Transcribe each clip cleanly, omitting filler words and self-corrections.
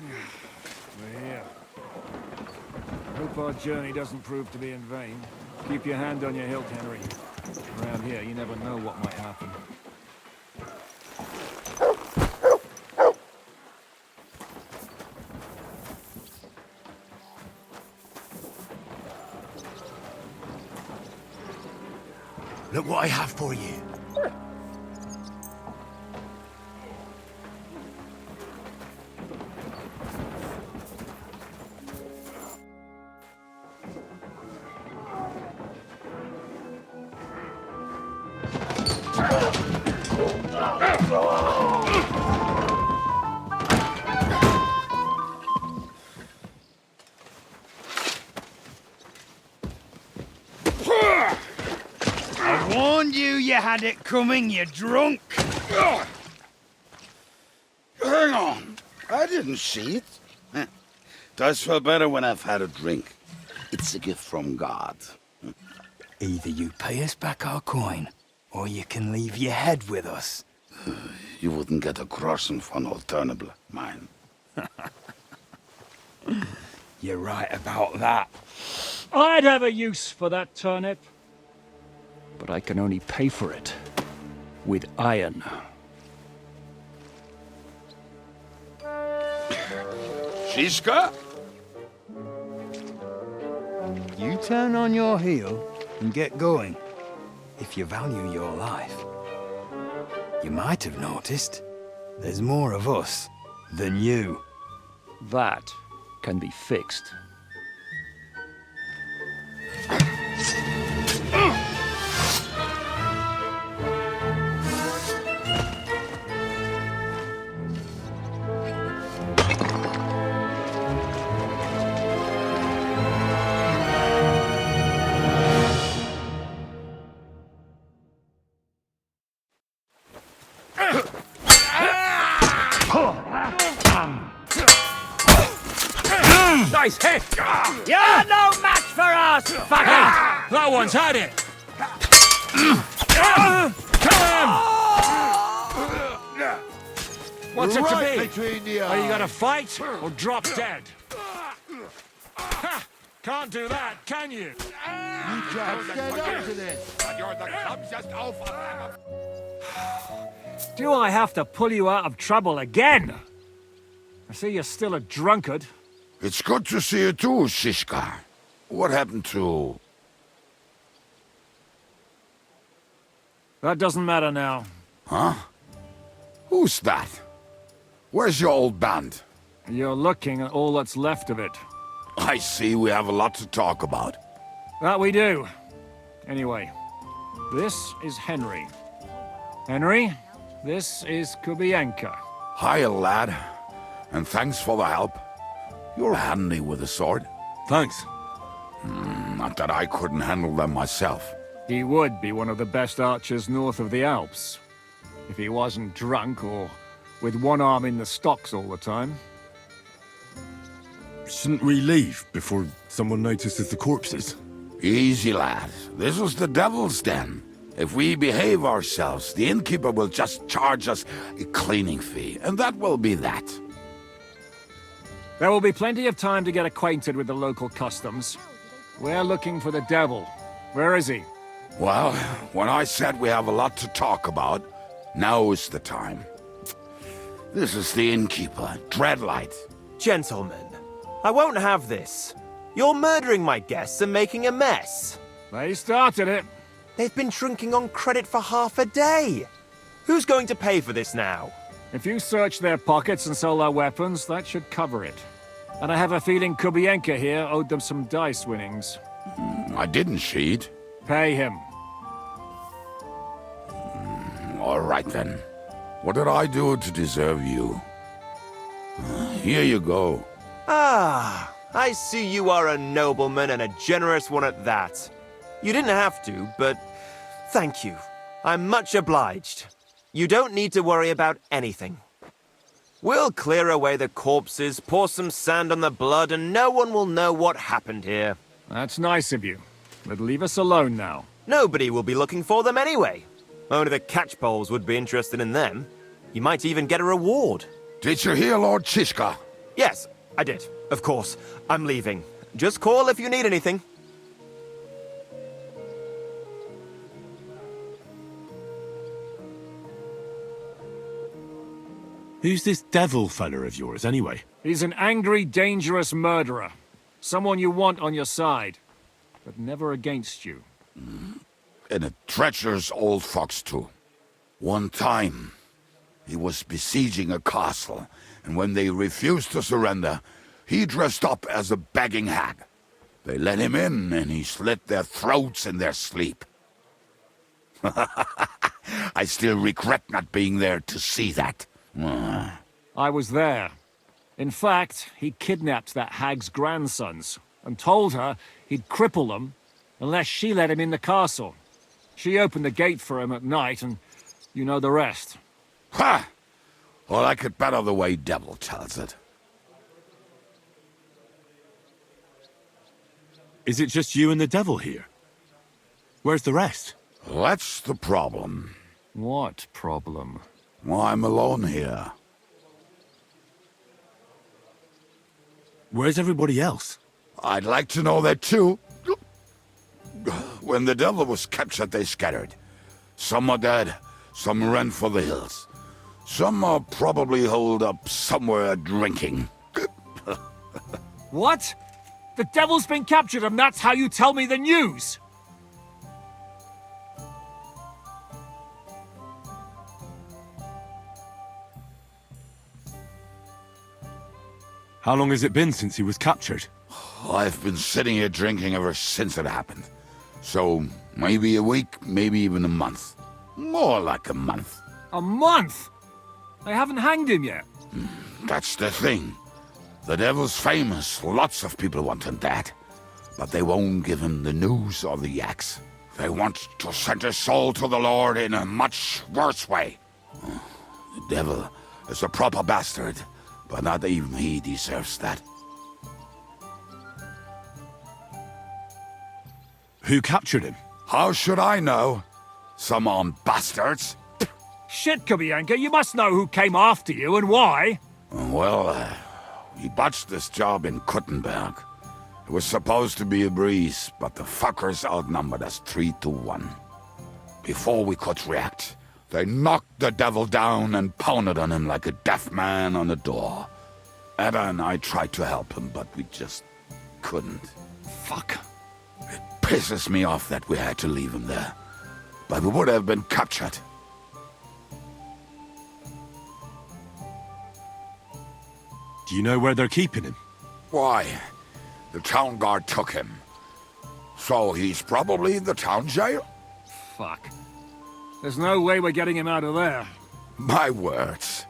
We're here. Hope our journey doesn't prove to be in vain. Keep your hand on your hilt, Henry. Around here, you never know what might happen. Look what I have for you. I warned you you had it coming, you drunk. Hang on. I didn't see it. Does feel better when I've had a drink. It's a gift from God. Either you pay us back our coin, or you can leave your head with us. You wouldn't get a groschen for an alternative, mine. You're right about that. I'd have a use for that turnip. But I can only pay for it with iron. Shiska? You turn on your heel and get going, if you value your life. You might have noticed, there's more of us than you. That can be fixed. Nice hit! You're no match for us, fucker! That one's had it! Kill him! What's it to be? Between the Are you gonna fight or drop dead? Ha! Can't do that, can you? Stand up to this. Do I have to pull you out of trouble again? I see you're still a drunkard. It's good to see you too, Shishka. What happened to... That doesn't matter now. Huh? Who's that? Where's your old band? You're looking at all that's left of it. I see we have a lot to talk about. That we do. Anyway, this is Henry. Henry, this is Kubienka. Hiya, lad. And thanks for the help. You're handy with a sword. Thanks. Not that I couldn't handle them myself. He would be one of the best archers north of the Alps. If he wasn't drunk or with one arm in the stocks all the time. Shouldn't we leave before someone notices the corpses? Easy, lad. This was the devil's den. If we behave ourselves, the innkeeper will just charge us a cleaning fee, and that will be that. There will be plenty of time to get acquainted with the local customs. We're looking for the devil. Where is he? Well, when I said we have a lot to talk about, now is the time. This is the innkeeper, Dreadlight. Gentlemen, I won't have this. You're murdering my guests and making a mess. They started it. They've been drinking on credit for half a day. Who's going to pay for this now? If you search their pockets and sell their weapons, that should cover it. And I have a feeling Kubienka here owed them some dice winnings. I didn't cheat. Pay him. All right, then. What did I do to deserve you? Here you go. Ah, I see you are a nobleman and a generous one at that. You didn't have to, but thank you. I'm much obliged. You don't need to worry about anything. We'll clear away the corpses, pour some sand on the blood, and no one will know what happened here. That's nice of you. But leave us alone now. Nobody will be looking for them anyway. Only the catchpoles would be interested in them. You might even get a reward. Did you hear, Lord Chishka? Yes, I did. Of course. I'm leaving. Just call if you need anything. Who's this devil fella of yours, anyway? He's an angry, dangerous murderer. Someone you want on your side, but never against you. And a treacherous old fox, too. One time, he was besieging a castle, and when they refused to surrender, he dressed up as a begging hag. They let him in, and he slit their throats in their sleep. I still regret not being there to see that. I was there. In fact, he kidnapped that hag's grandsons and told her he'd cripple them unless she let him in the castle. She opened the gate for him at night, and you know the rest. Ha! Well, I could better the way Devil tells it. Is it just you and the devil here? Where's the rest? That's the problem. What problem? Well, I'm alone here. Where's everybody else? I'd like to know that too. When the devil was captured, they scattered. Some are dead, some ran for the hills. Some are probably holed up somewhere drinking. What? The devil's been captured and that's how you tell me the news? How long has it been since he was captured? I've been sitting here drinking ever since it happened. So, maybe a week, maybe even a month. More like a month. A month? They haven't hanged him yet. That's the thing. The devil's famous. Lots of people want him dead. But they won't give him the news or the axe. They want to send his soul to the Lord in a much worse way. The devil is a proper bastard, but not even he deserves that. Who captured him? How should I know? Some armed bastards? Shit, Kabianka, you must know who came after you and why. Well, we botched this job in Kuttenberg. It was supposed to be a breeze, but the fuckers outnumbered us 3-1. Before we could react, they knocked the devil down and pounded on him like a deaf man on a door. Ada and I tried to help him, but we just couldn't. Fuck. It pisses me off that we had to leave him there. But we would have been captured. Do you know where they're keeping him? Why? The town guard took him. So he's probably in the town jail? Fuck. There's no way we're getting him out of there. My words.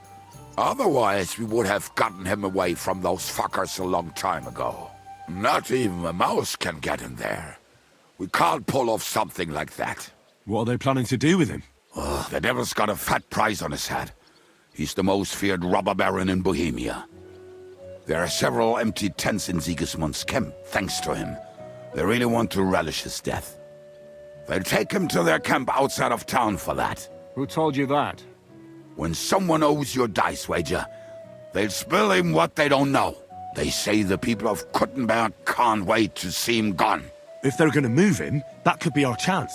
Otherwise, we would have gotten him away from those fuckers a long time ago. Not even a mouse can get in there. We can't pull off something like that. What are they planning to do with him? The devil's got a fat price on his head. He's the most feared robber baron in Bohemia. There are several empty tents in Sigismund's camp, thanks to him. They really want to relish his death. They'll take him to their camp outside of town for that. Who told you that? When someone owes you a dice wager, they'll spill him what they don't know. They say the people of Kuttenberg can't wait to see him gone. If they're going to move him, that could be our chance.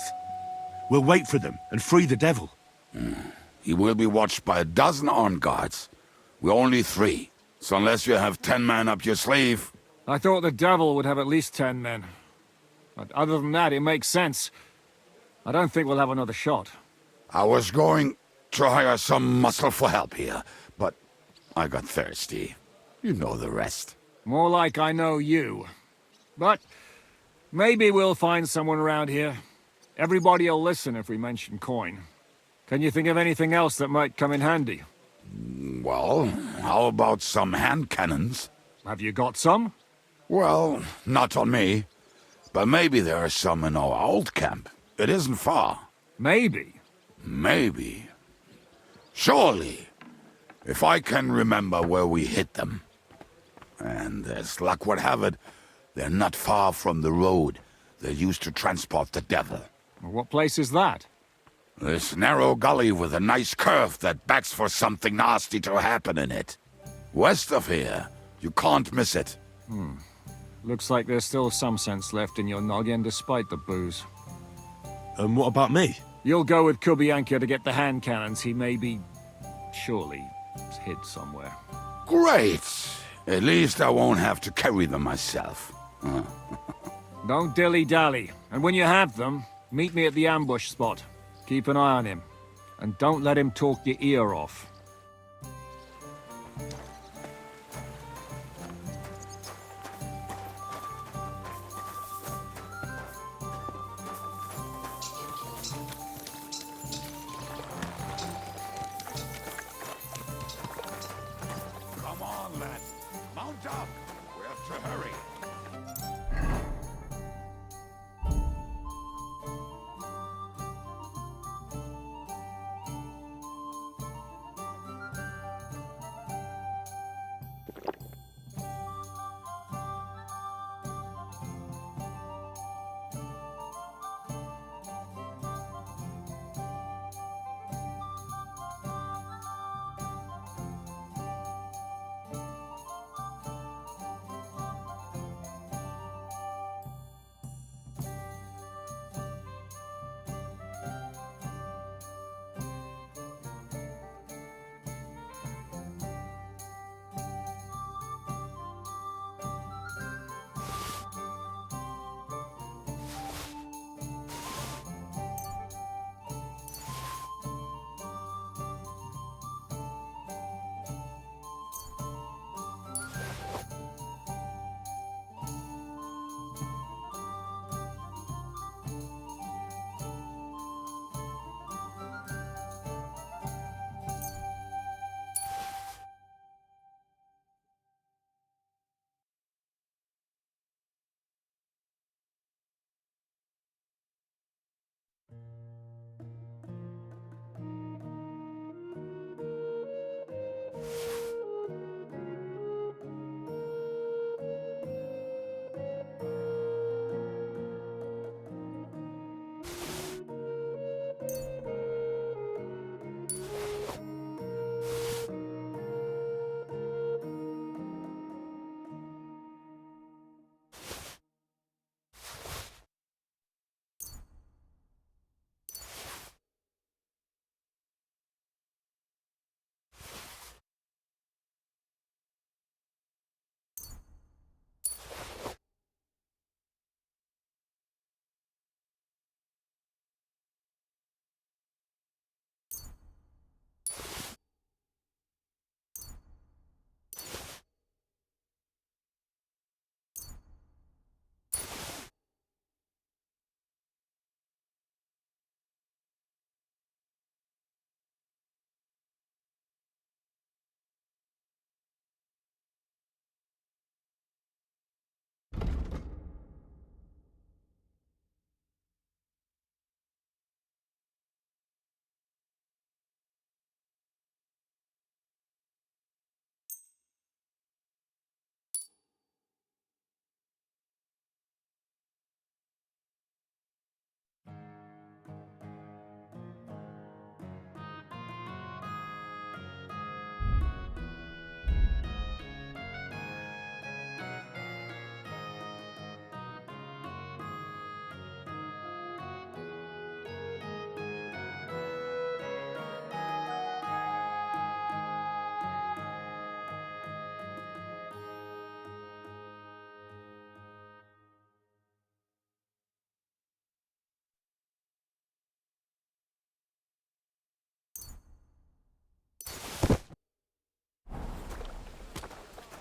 We'll wait for them and free the devil. He will be watched by a dozen armed guards. We're only 3. So unless you have 10 men up your sleeve... I thought the devil would have at least 10 men. But other than that, it makes sense. I don't think we'll have another shot. I was going to hire some muscle for help here, but I got thirsty. You know the rest. More like I know you. But maybe we'll find someone around here. Everybody'll listen if we mention coin. Can you think of anything else that might come in handy? Well, how about some hand cannons? Have you got some? Well, not on me. But maybe there are some in our old camp. It isn't far. Maybe. Maybe. Surely. If I can remember where we hid them. And as luck would have it, they're not far from the road they used to transport the devil. What place is that? This narrow gully with a nice curve that begs for something nasty to happen in it. West of here, You can't miss it. Looks like there's still some sense left in your noggin despite the booze. And what about me? You'll go with Kubianka to get the hand cannons he may be... surely hid somewhere. Great! At least I won't have to carry them myself. Don't dilly-dally, and when you have them, meet me at the ambush spot. Keep an eye on him, and don't let him talk your ear off. Come on, lad. Mount up. We have to hurry.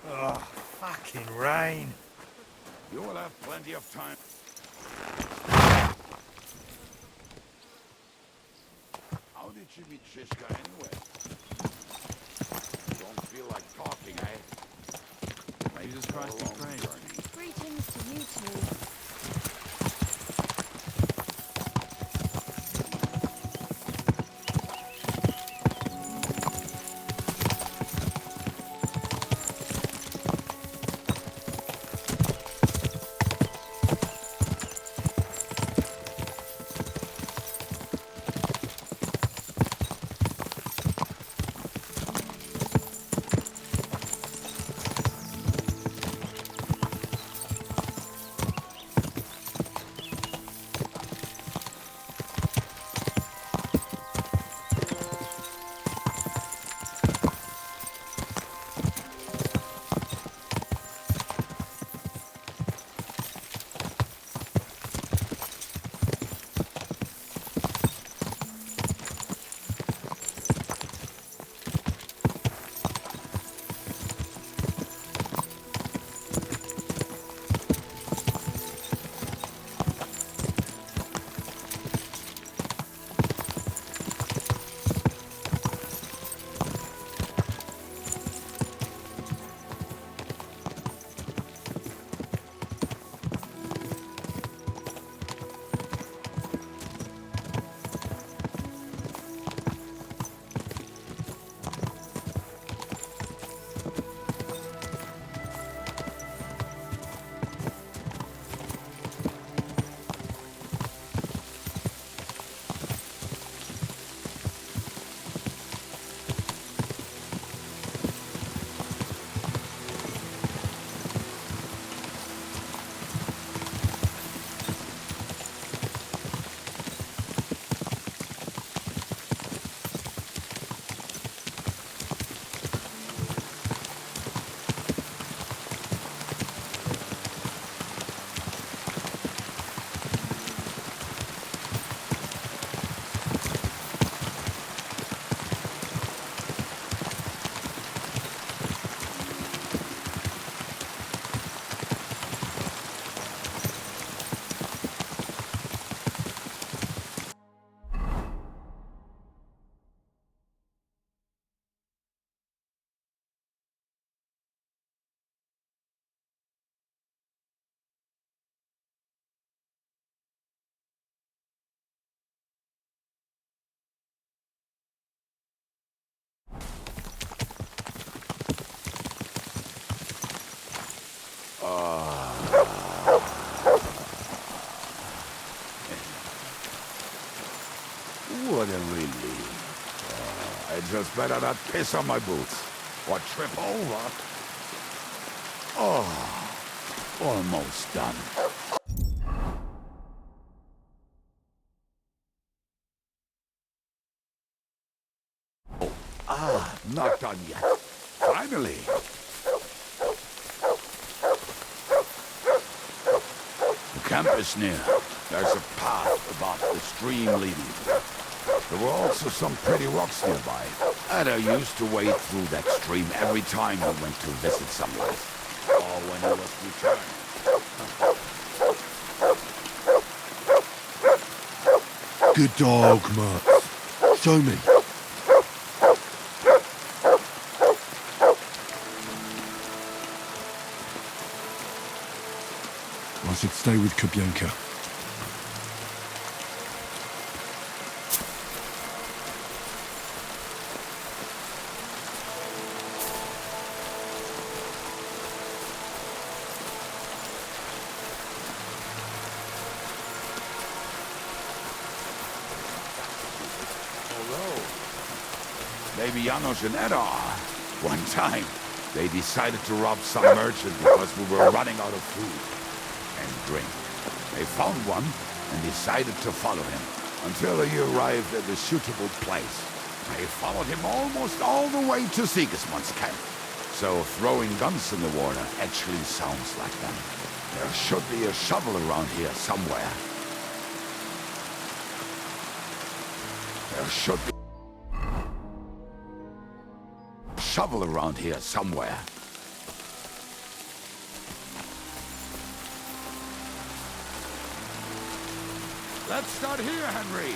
Oh, fucking rain. You will have plenty of time. How did you meet Shishka anyway? You don't feel like talking, eh? Maybe Jesus it's Christ, a long we pray. journey. Greetings to you two. What a relief. I just better not piss on my boots or trip over. Oh, almost done. Not done yet. Finally. The camp is near. There's a path above the stream leading to it. There were also some pretty rocks nearby. Ada used to wade through that stream every time he went to visit someone. Or when he was returning. Good dog, Matt. Show me. I should stay with Kubyanka. Maybe Janos and Edda are. One time, they decided to rob some merchant because we were running out of food and drink. They found one and decided to follow him until he arrived at a suitable place. They followed him almost all the way to Sigismund's camp. So throwing guns in the water actually sounds like them. There should be a shovel around here somewhere. There should be shovel around here somewhere. Let's start here, Henry.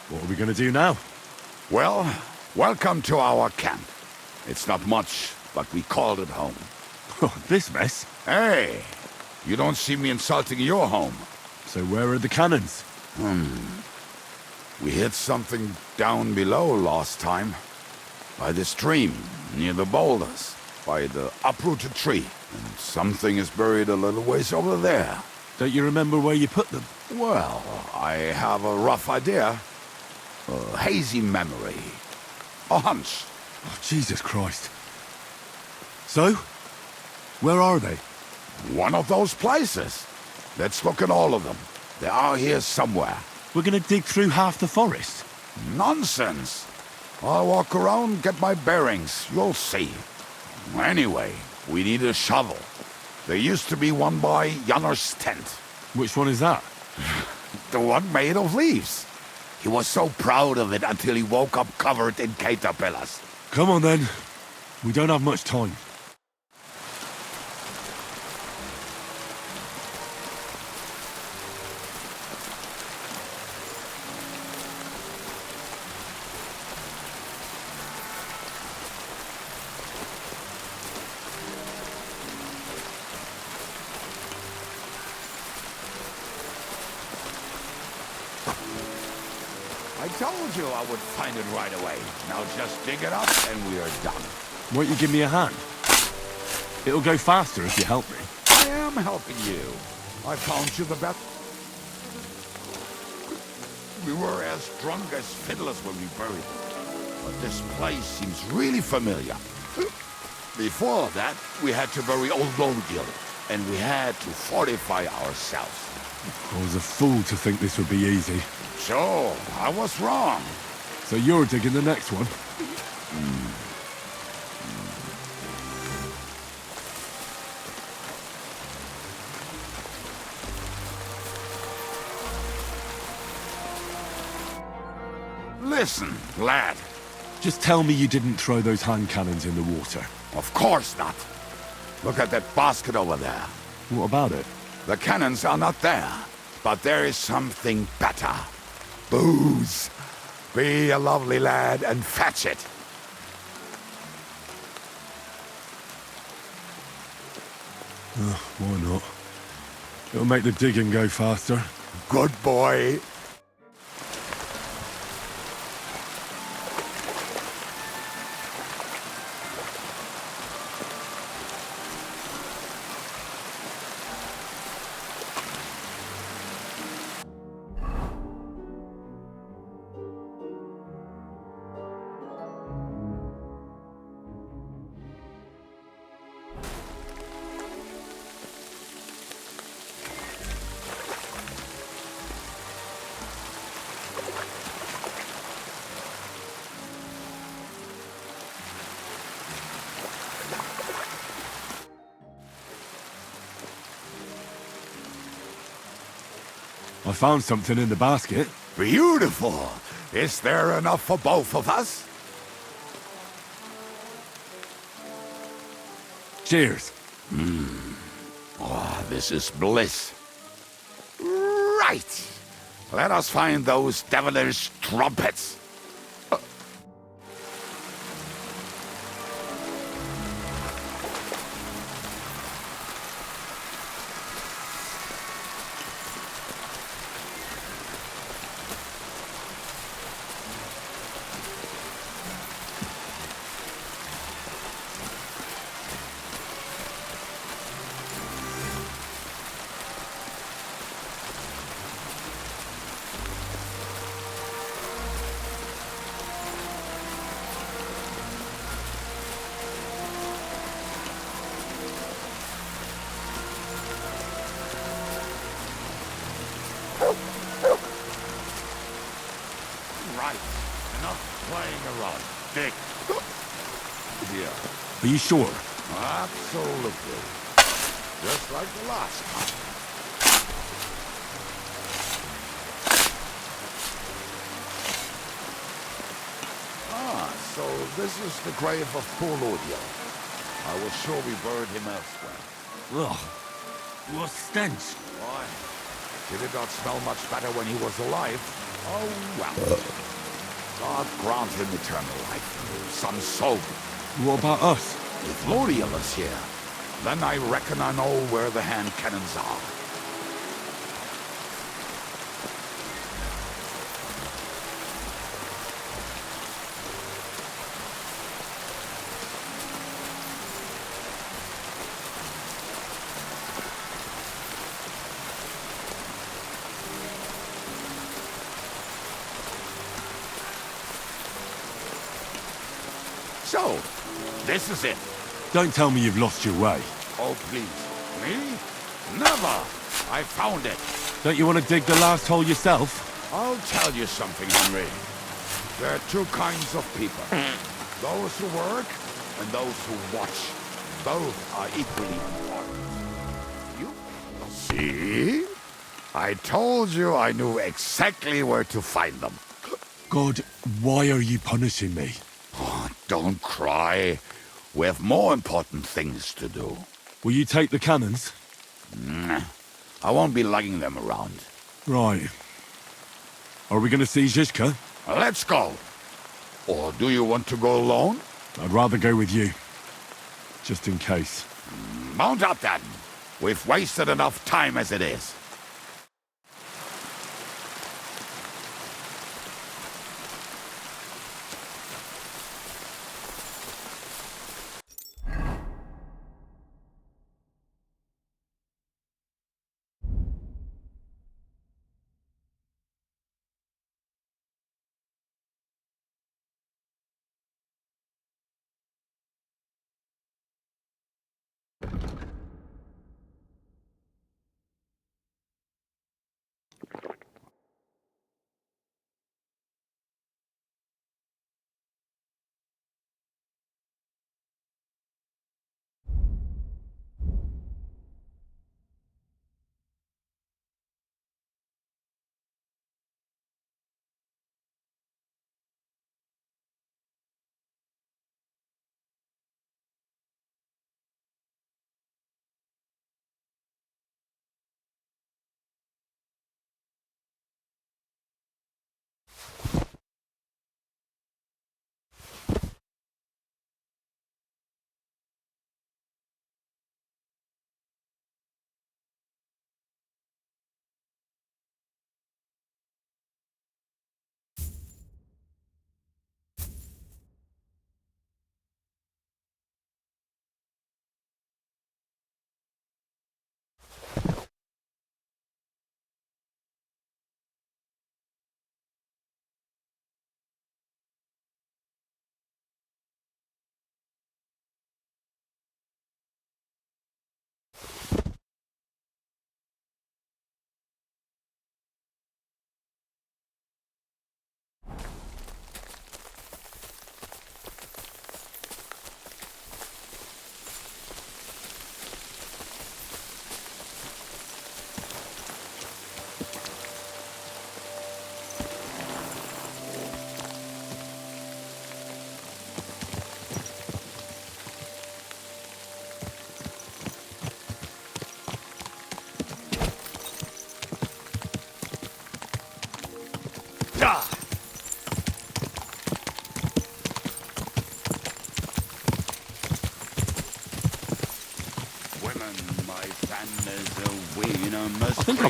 What are we going to do now? Well, welcome to our camp. It's not much, but we called it home. Oh, this mess. Hey, you don't see me insulting your home. So where are the cannons? We hit something down below last time. By the stream, near the boulders. By the uprooted tree. And something is buried a little ways over there. Don't you remember where you put them? Well, I have a rough idea. A hazy memory. A hunch. Oh, Jesus Christ. So? Where are they? One of those places. Let's look at all of them. They are here somewhere. We're gonna dig through half the forest. Nonsense. I'll walk around, get my bearings. You'll see. Anyway, we need a shovel. There used to be one by Janor's tent. Which one is that? The one made of leaves. He was so proud of it until he woke up covered in caterpillars. Come on then. We don't have much time. I told you I would find it right away. Now just dig it up and we are done. Won't you give me a hand? It'll go faster if you help me. I am helping you. I found you the best. We were as drunk as fiddlers when we buried them. But this place seems really familiar. Before that, we had to bury old Longil, and we had to fortify ourselves. I was a fool to think this would be easy. So, I was wrong. So you're digging the next one? Listen, lad. Just tell me you didn't throw those hand cannons in the water. Of course not. Look at that basket over there. What about it? The cannons are not there, but there is something better. Booze. Be a lovely lad and fetch it. Why not? It'll make the digging go faster. Good boy. I found something in the basket. Beautiful. Is there enough for both of us? Cheers. Oh, this is bliss. Right. Let us find those devilish trumpets. Right. Enough playing around. Dick. Yeah. Are you sure? Absolutely. Just like the last time. So this is the grave of poor Lordio. I was sure we buried him elsewhere. Ugh. What stench. Why? Did it not smell much better when he was alive? Oh, well. God grant him eternal life. Some soul. What about us? If Lordio is here, then I reckon I know where the hand cannons are. So, this is it. Don't tell me you've lost your way. Oh, please. Me? Never! I found it. Don't you want to dig the last hole yourself? I'll tell you something, Henry. There are two kinds of people. Those who work and those who watch. Both are equally important. You see? I told you I knew exactly where to find them. God, why are you punishing me? Oh, don't cry. We have more important things to do. Will you take the cannons? I won't be lugging them around. Right. Are we going to see Zizka? Let's go. Or do you want to go alone? I'd rather go with you. Just in case. Mount up then. We've wasted enough time as it is.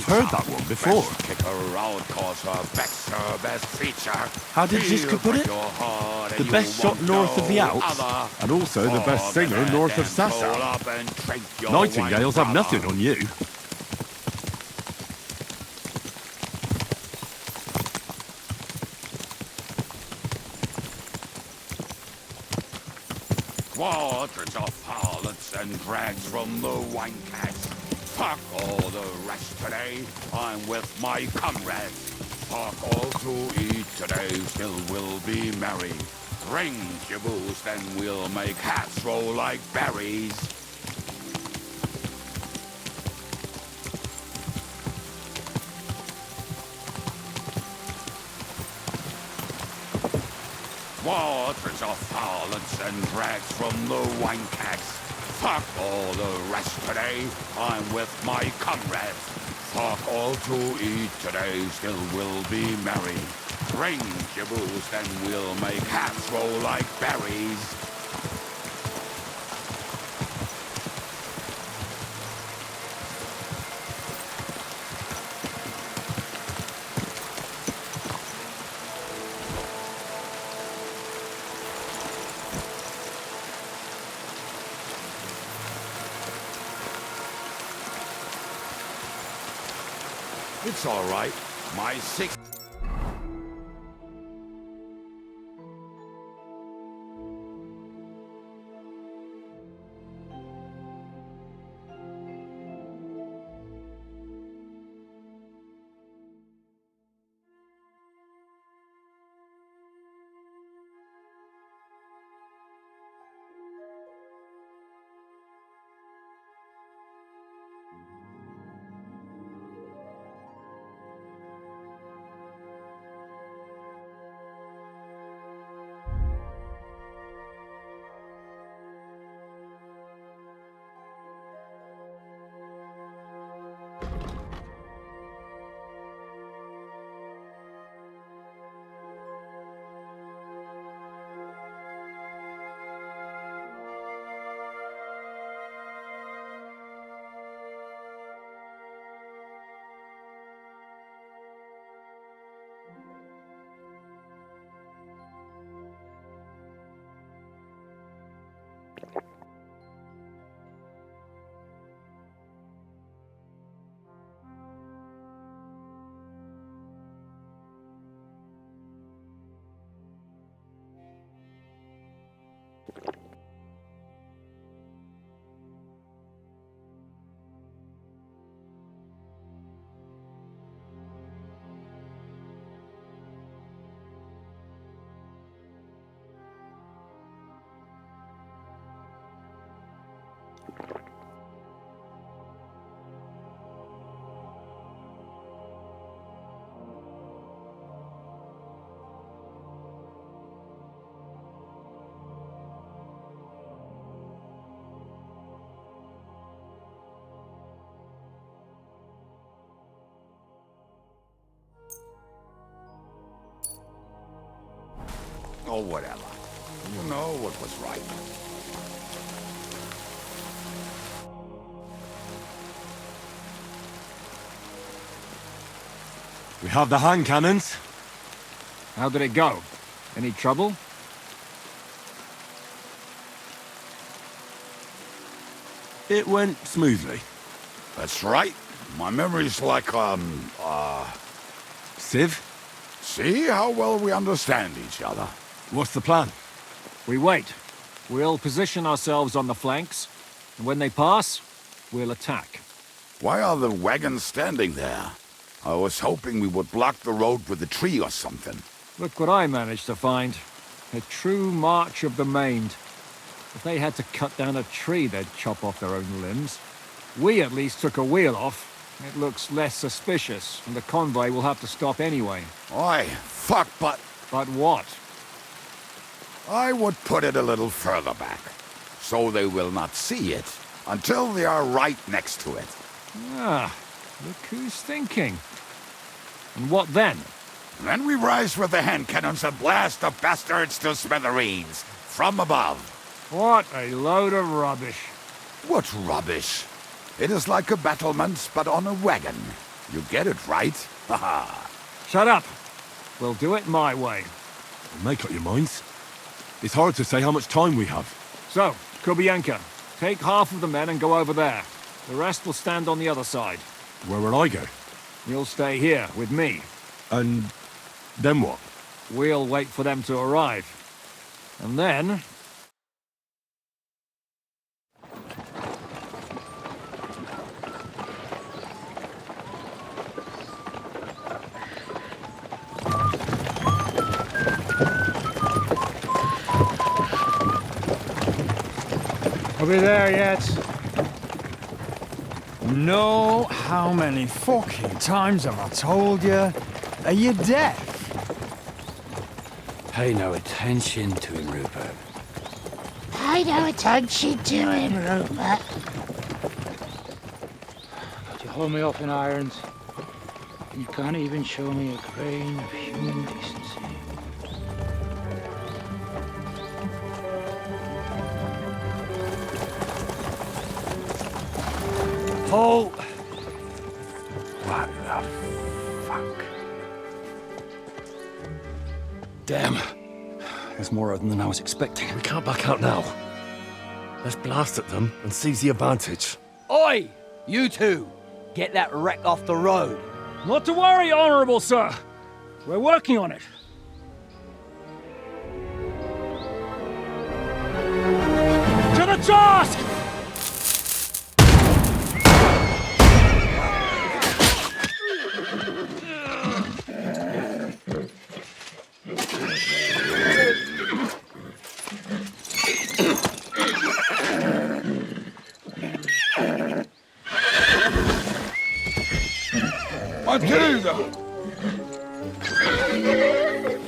heard that one before. Best kicker around, cause her back's her best feature. How did Ziska put it? The best shot north of the Alps, and also the best singer north of Sassa. Nightingales have nothing on you. Quadrants of harlots and drags from the wine cats. Fuck all the rest today, I'm with my comrades. Fuck all to eat today, still we'll be merry. Drink your booze, then we'll make hats roll like berries. Waters of harlots and drags from the wine cats. Fuck all the rest today, I'm with my comrades. Fuck all to eat today, still we'll be merry. Drink your booze, then we'll make hats roll like berries. It's all right. My six... or whatever. You know what was right. We have the hand cannons. How did it go? Any trouble? It went smoothly. That's right. My memory's like, Civ, see how well we understand each other. what's the plan? We wait. We'll position ourselves on the flanks, and when they pass, we'll attack. Why are the wagons standing there? I was hoping we would block the road with a tree or something. Look what I managed to find. A true march of the maimed. If they had to cut down a tree, they'd chop off their own limbs. We at least took a wheel off. It looks less suspicious, and the convoy will have to stop anyway. Oi, fuck, but But what? I would put it a little further back, so they will not see it until they are right next to it. Ah, look who's thinking. And what then? Then we rise with the hand cannons and blast the bastards to smithereens from above. What a load of rubbish. What rubbish! It is like a battlement, but on a wagon. You get it right? Haha. Shut up. We'll do it my way. Make up your minds. It's hard to say how much time we have. So, Kubienka, take half of the men and go over there. The rest will stand on the other side. Where will I go? You'll stay here with me. And then what? We'll wait for them to arrive. And then... Are we there yet? No, how many fucking times have I told you? Are you deaf? Pay no attention to him, Rupert. Pay no attention to him, Rupert. But you hold me up in irons, and you can't even show me a grain of human decency. Paul! What the fuck? Damn. There's more of them than I was expecting. We can't back out now. Let's blast at them and seize the advantage. Oi! You two! Get that wreck off the road. Not to worry, Honourable Sir. We're working on it. To the task! Matilda!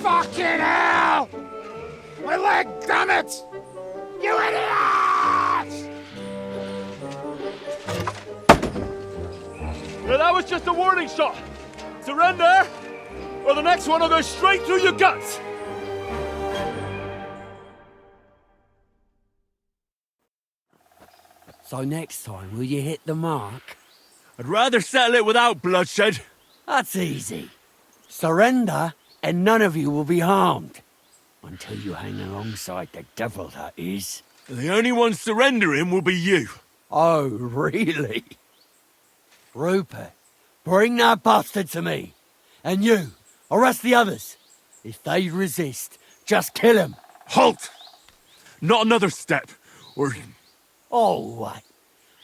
Fucking hell! My leg, damn it! You idiots! Well, that was just a warning shot. Surrender, or the next one will go straight through your guts. So next time, will you hit the mark? I'd rather settle it without bloodshed. That's easy. Surrender, and none of you will be harmed. Until you hang alongside the devil, that is. The only one surrendering will be you. Oh, really? Rupert, bring that bastard to me. And you, arrest the others. If they resist, just kill them. Halt! Not another step, or... Oh, what?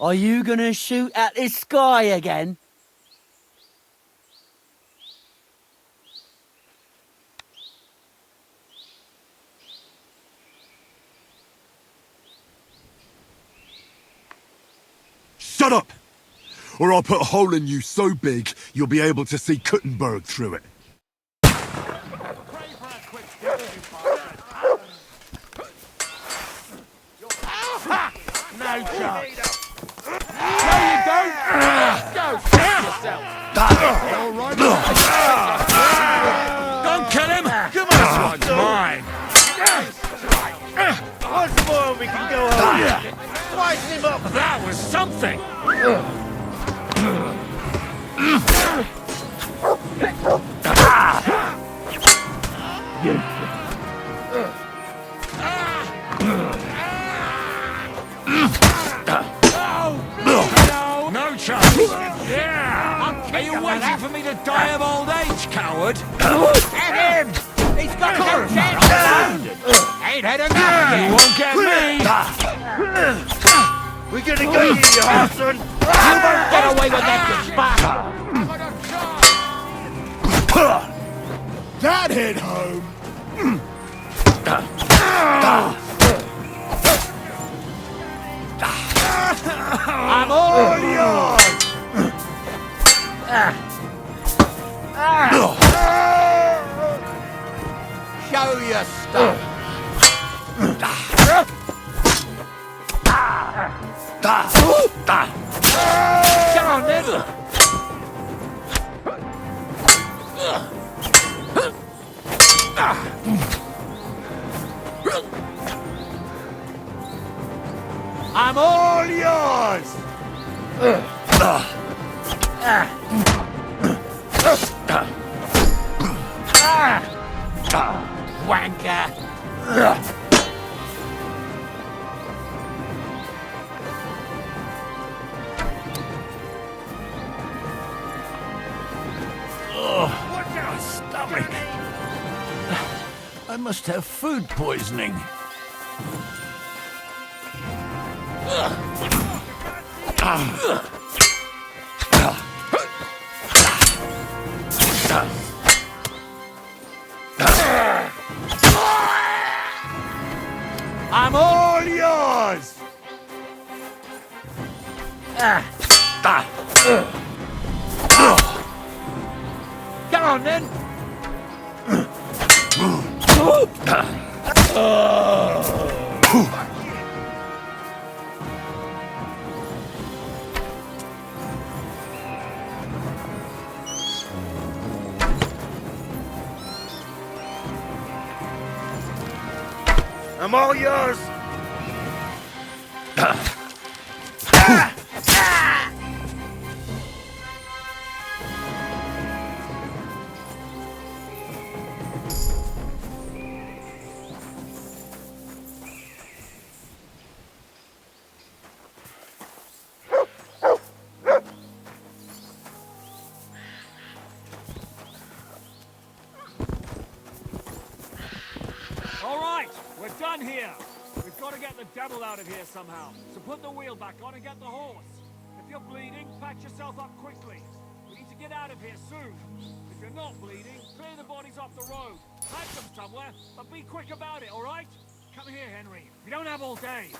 Are you gonna shoot at this sky again? Shut up! Or I'll put a hole in you so big, you'll be able to see Kuttenberg through it. No chance. No, you don't. Go fuck yourself. All right. Don't kill him! Come on, this one's mine! Once more we can go home. Slice him up. That was something! No chance! Yeah! Are you waiting for me to die of old age, coward? Get him. He's got no chance. Ain't had enough. You won't get me! We're gonna go, you Harson. You won't get away with that, you bastard. That hit home! I'm all yours. Show your stuff. Come on, then. I'm all yours. drink. I must have food poisoning. I'm all yours! Come on, then! I'm all yours! All right, we're done here. We've got to get the devil out of here somehow. So put the wheel back on and get the horse. If you're bleeding, patch yourself up quickly. We need to get out of here soon. If you're not bleeding, clear the bodies off the road. Hide them somewhere, but be quick about it, all right? Come here, Henry. We don't have all day.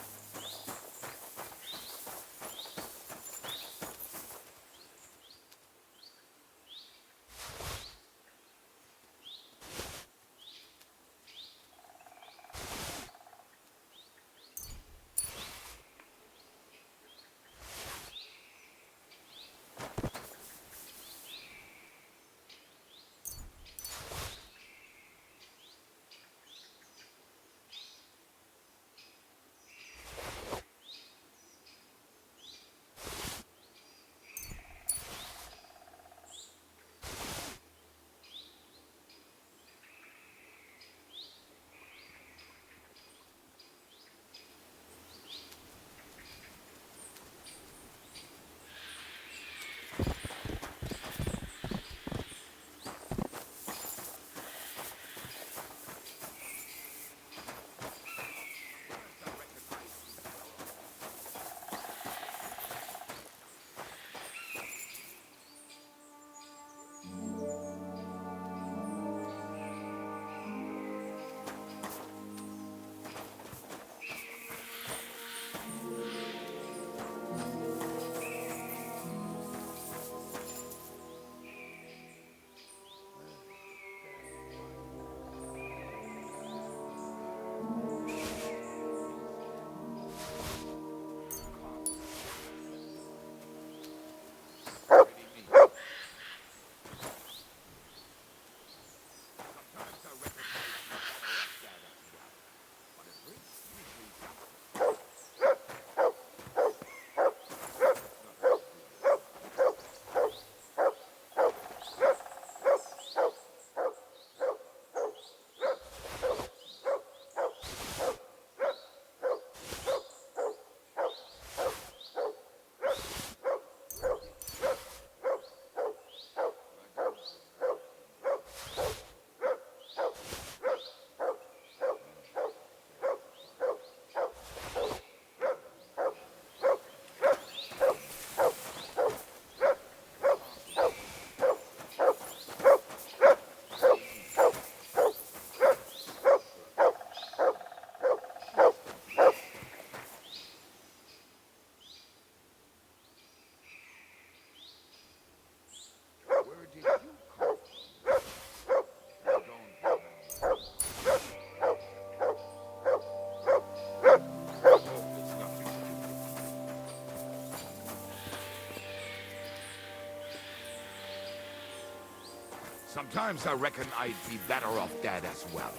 Sometimes I reckon I'd be better off dead as well.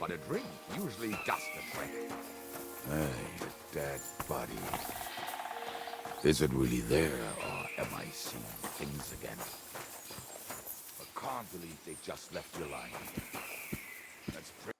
But a drink usually does the trick. Hey, a dead body. Is it really there, or am I seeing things again? I can't believe they just left you lying here. That's pretty.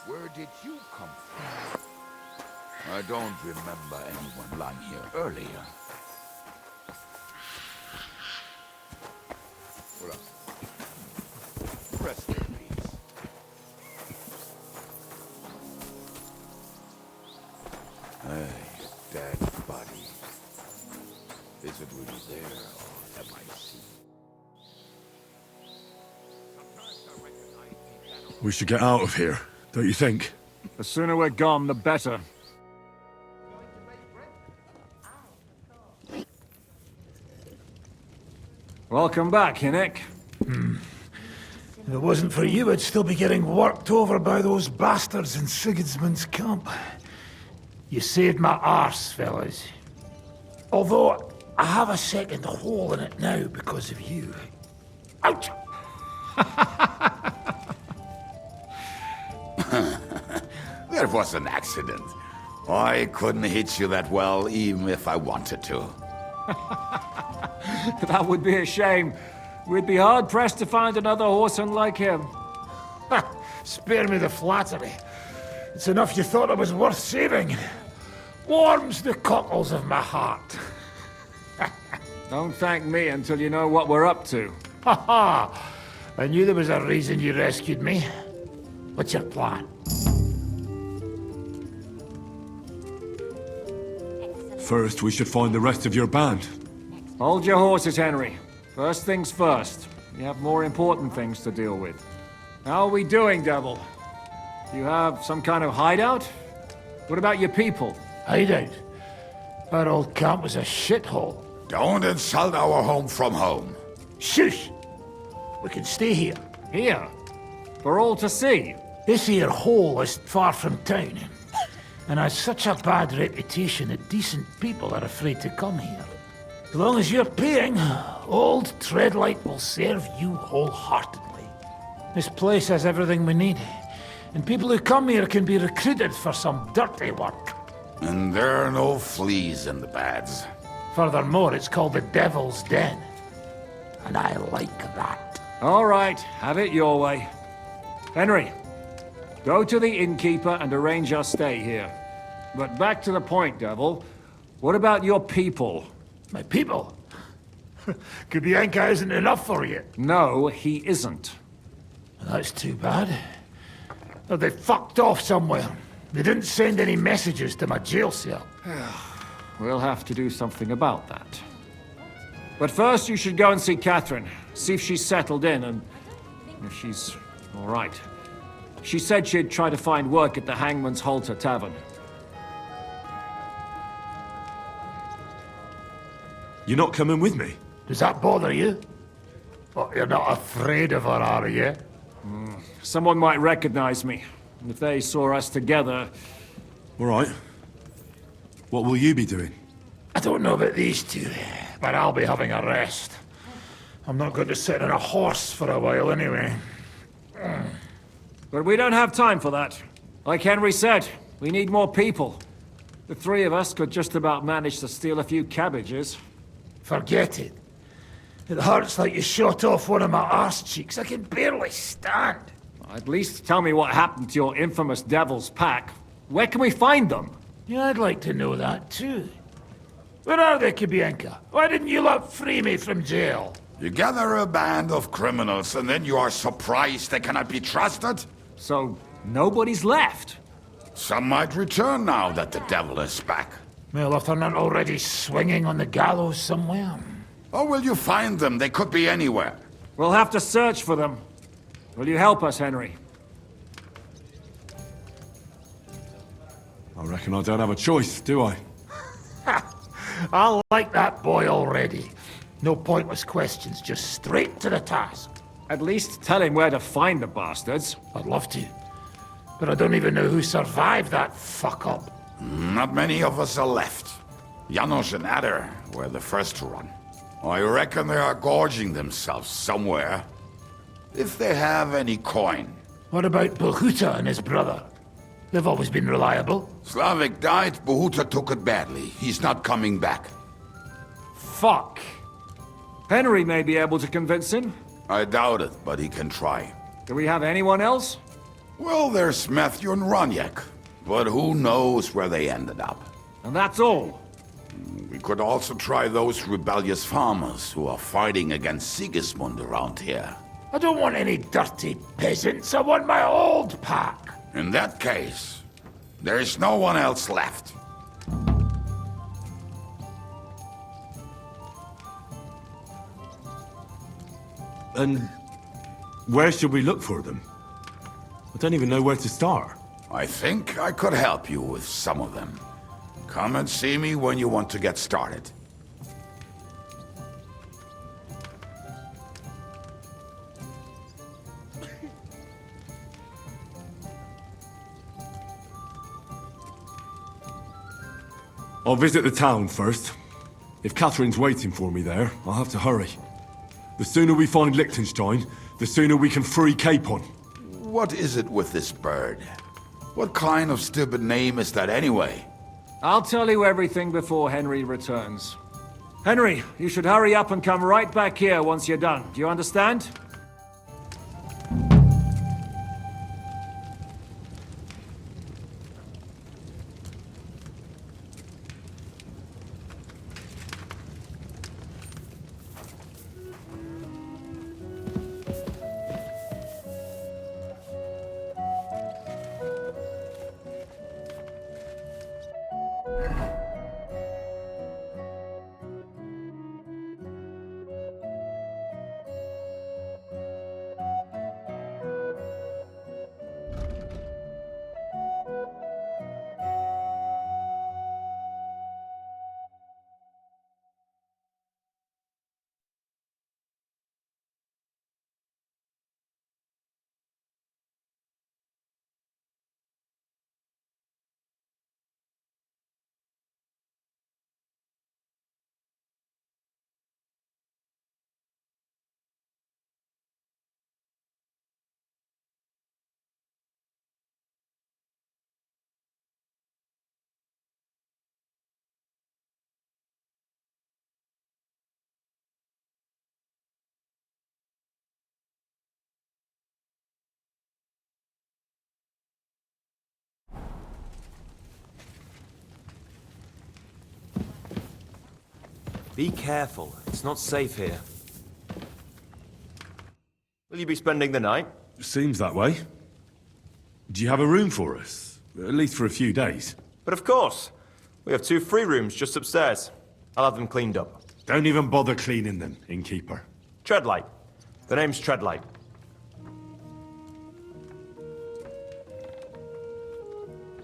Where did you come from? I don't remember anyone lying here earlier. Hold on. Rest in peace. Hey, dead body. Is it really there, or am I seeing? We should get out of here, don't you think? The sooner we're gone, the better. Welcome back, Hinnick. If it wasn't for you, I'd still be getting worked over by those bastards in Sigismund's camp. You saved my arse, fellas. Although, I have a second hole in it now because of you. Ouch! There was an accident. I couldn't hit you that well, even if I wanted to. That would be a shame. We'd be hard-pressed to find another horseman like him. Spare me the flattery. It's enough you thought I was worth saving. Warms the cockles of my heart. Don't thank me until you know what we're up to. Ha ha! I knew there was a reason you rescued me. What's your plan? First, we should find the rest of your band. Hold your horses, Henry. First things first. You have more important things to deal with. How are we doing, Devil? You have some kind of hideout? What about your people? Hideout? Our old camp was a shithole. Don't insult our home from home. Shush! We can stay here. Here? For all to see? This here hole is far from town, and has such a bad reputation that decent people are afraid to come here. As long as you're paying, old Treadlight will serve you wholeheartedly. This place has everything we need, and people who come here can be recruited for some dirty work. And there are no fleas in the beds. Furthermore, it's called the Devil's Den, and I like that. All right, have it your way. Henry, go to the innkeeper and arrange our stay here. But back to the point, Devil. What about your people? My people? Kubienka isn't enough for you. No, he isn't. That's too bad. Oh, they fucked off somewhere. They didn't send any messages to my jail cell. We'll have to do something about that. But first, you should go and see Catherine. See if she's settled in and if she's all right. She said she'd try to find work at the Hangman's Halter Tavern. You're not coming with me? Does that bother you? Well, you're not afraid of her, are you? Someone might recognize me. And if they saw us together... All right. What will you be doing? I don't know about these two, but I'll be having a rest. I'm not going to sit on a horse for a while anyway. But we don't have time for that. Like Henry said, we need more people. The three of us could just about manage to steal a few cabbages. Forget it. It hurts like you shot off one of my arse cheeks. I can barely stand. At least tell me what happened to your infamous Devil's Pack. Where can we find them? Yeah, I'd like to know that too. Where are they, Kubienka? Why didn't you lot free me from jail? You gather a band of criminals and then you are surprised they cannot be trusted? So, nobody's left? Some might return now that the devil is back. Well, if they're not already swinging on the gallows somewhere. Or will you find them? They could be anywhere. We'll have to search for them. Will you help us, Henry? I reckon I don't have a choice, do I? I like that boy already. No pointless questions, just straight to the task. At least tell him where to find the bastards. I'd love to. But I don't even know who survived that fuck-up. Not many of us are left. Janos and Adder were the first to run. I reckon they are gorging themselves somewhere. If they have any coin. What about Bohuta and his brother? They've always been reliable. Slavik died, Bohuta took it badly. He's not coming back. Fuck. Henry may be able to convince him. I doubt it, but he can try. Do we have anyone else? Well, there's Matthew and Roniek, but who knows where they ended up. And that's all. We could also try those rebellious farmers who are fighting against Sigismund around here. I don't want any dirty peasants. I want my old pack. In that case, there is no one else left. And where should we look for them? I don't even know where to start. I think I could help you with some of them. Come and see me when you want to get started. I'll visit the town first. If Catherine's waiting for me there, I'll have to hurry. The sooner we find Liechtenstein, the sooner we can free Capon. What is it with this bird? What kind of stupid name is that anyway? I'll tell you everything before Henry returns. Henry, you should hurry up and come right back here once you're done. Do you understand? Be careful. It's not safe here. Will you be spending the night? Seems that way. Do you have a room for us? At least for a few days. But of course. We have 2 free rooms just upstairs. I'll have them cleaned up. Don't even bother cleaning them, innkeeper. Treadlight. The name's Treadlight.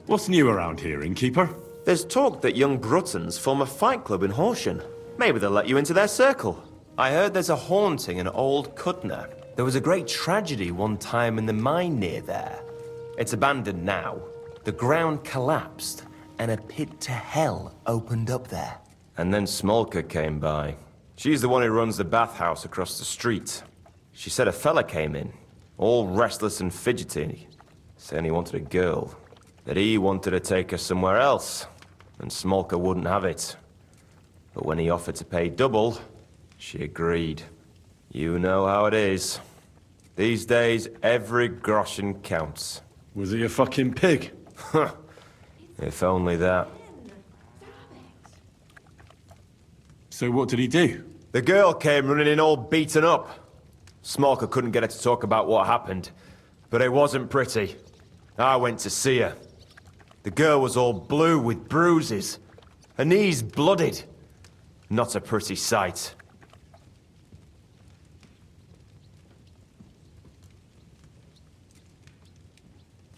What's new around here, innkeeper? There's talk that young Bruttons form a fight club in Horsham. Maybe they'll let you into their circle. I heard there's a haunting in Old Kutner. There was a great tragedy one time in the mine near there. It's abandoned now. The ground collapsed, and a pit to hell opened up there. And then Smolka came by. She's the one who runs the bathhouse across the street. She said a fella came in, all restless and fidgety, saying he wanted a girl. That he wanted to take her somewhere else, and Smolka wouldn't have it. But when he offered to pay double, she agreed. You know how it is. These days, every groschen counts. Was he a fucking pig? If only that. So what did he do? The girl came running in all beaten up. Smolka couldn't get her to talk about what happened, but it wasn't pretty. I went to see her. The girl was all blue with bruises. Her knees blooded. Not a pretty sight.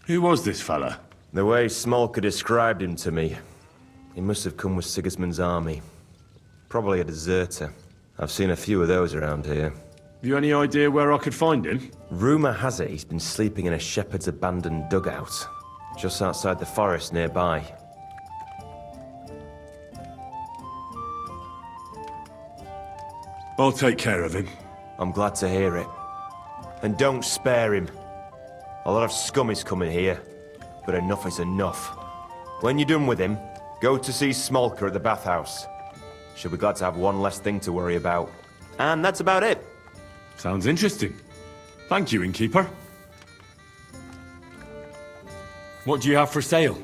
Who was this fella? The way Smolka described him to me, he must have come with Sigismund's army. Probably a deserter. I've seen a few of those around here. Have you any idea where I could find him? Rumour has it he's been sleeping in a shepherd's abandoned dugout, just outside the forest nearby. I'll take care of him. I'm glad to hear it. And don't spare him. A lot of scum is coming here, but enough is enough. When you're done with him, go to see Smolka at the bathhouse. She'll be glad to have one less thing to worry about. And that's about it. Sounds interesting. Thank you, innkeeper. What do you have for sale?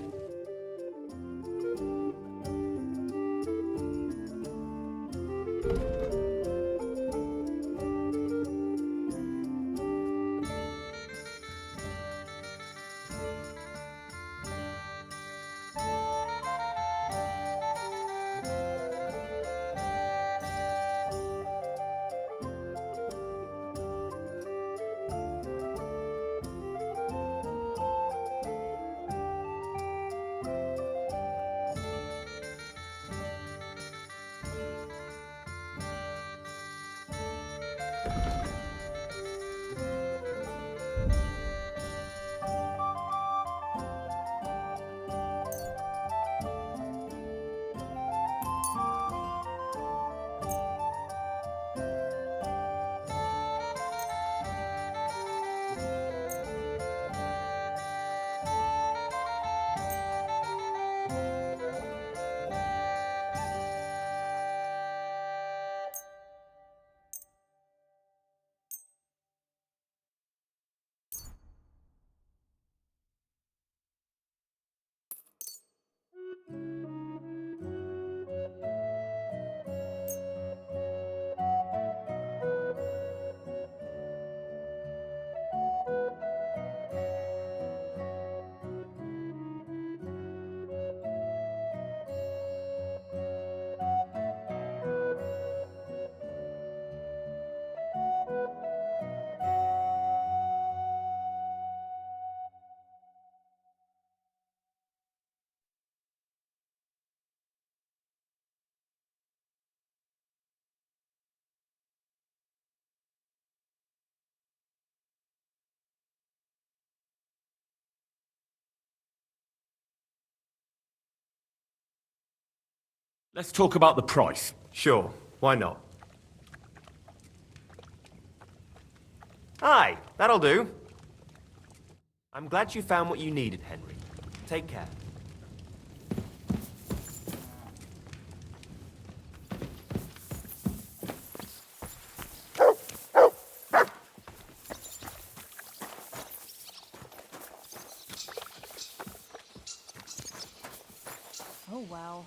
Let's talk about the price. Sure, why not? Aye, that'll do. I'm glad you found what you needed, Henry. Take care. Oh, wow.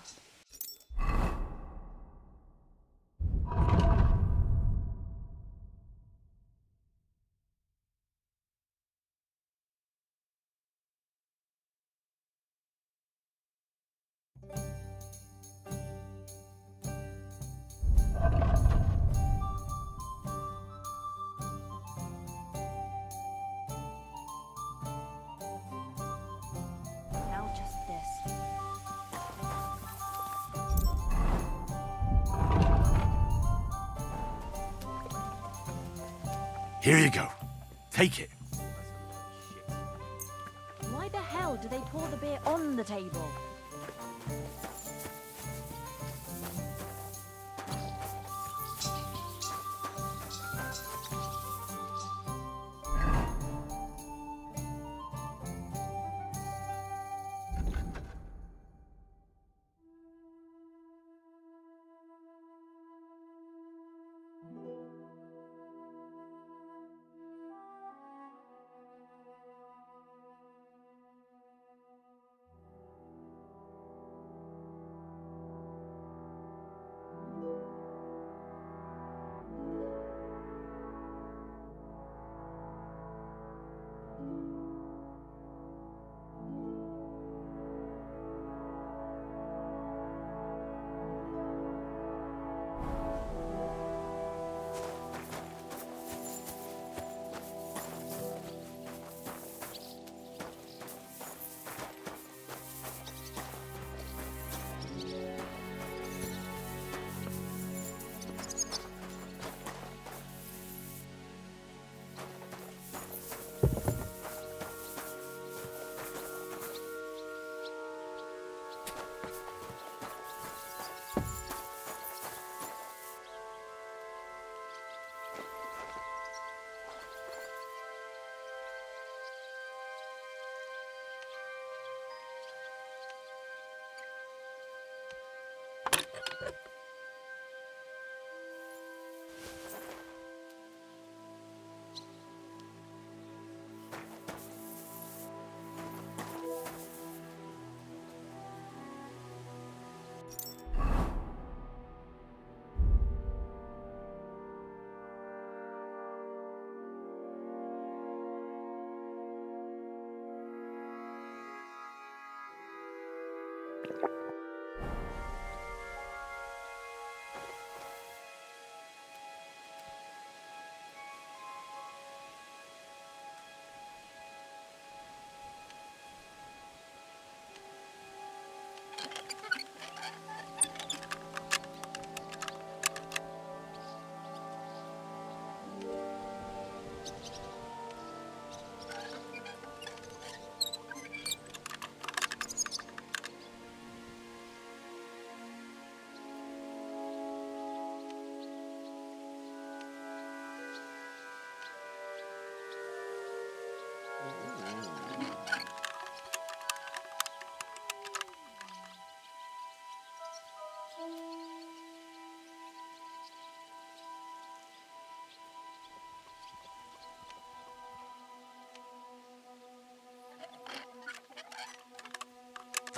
Now just this. Here you go. Take it. Why the hell do they pour the beer on the table?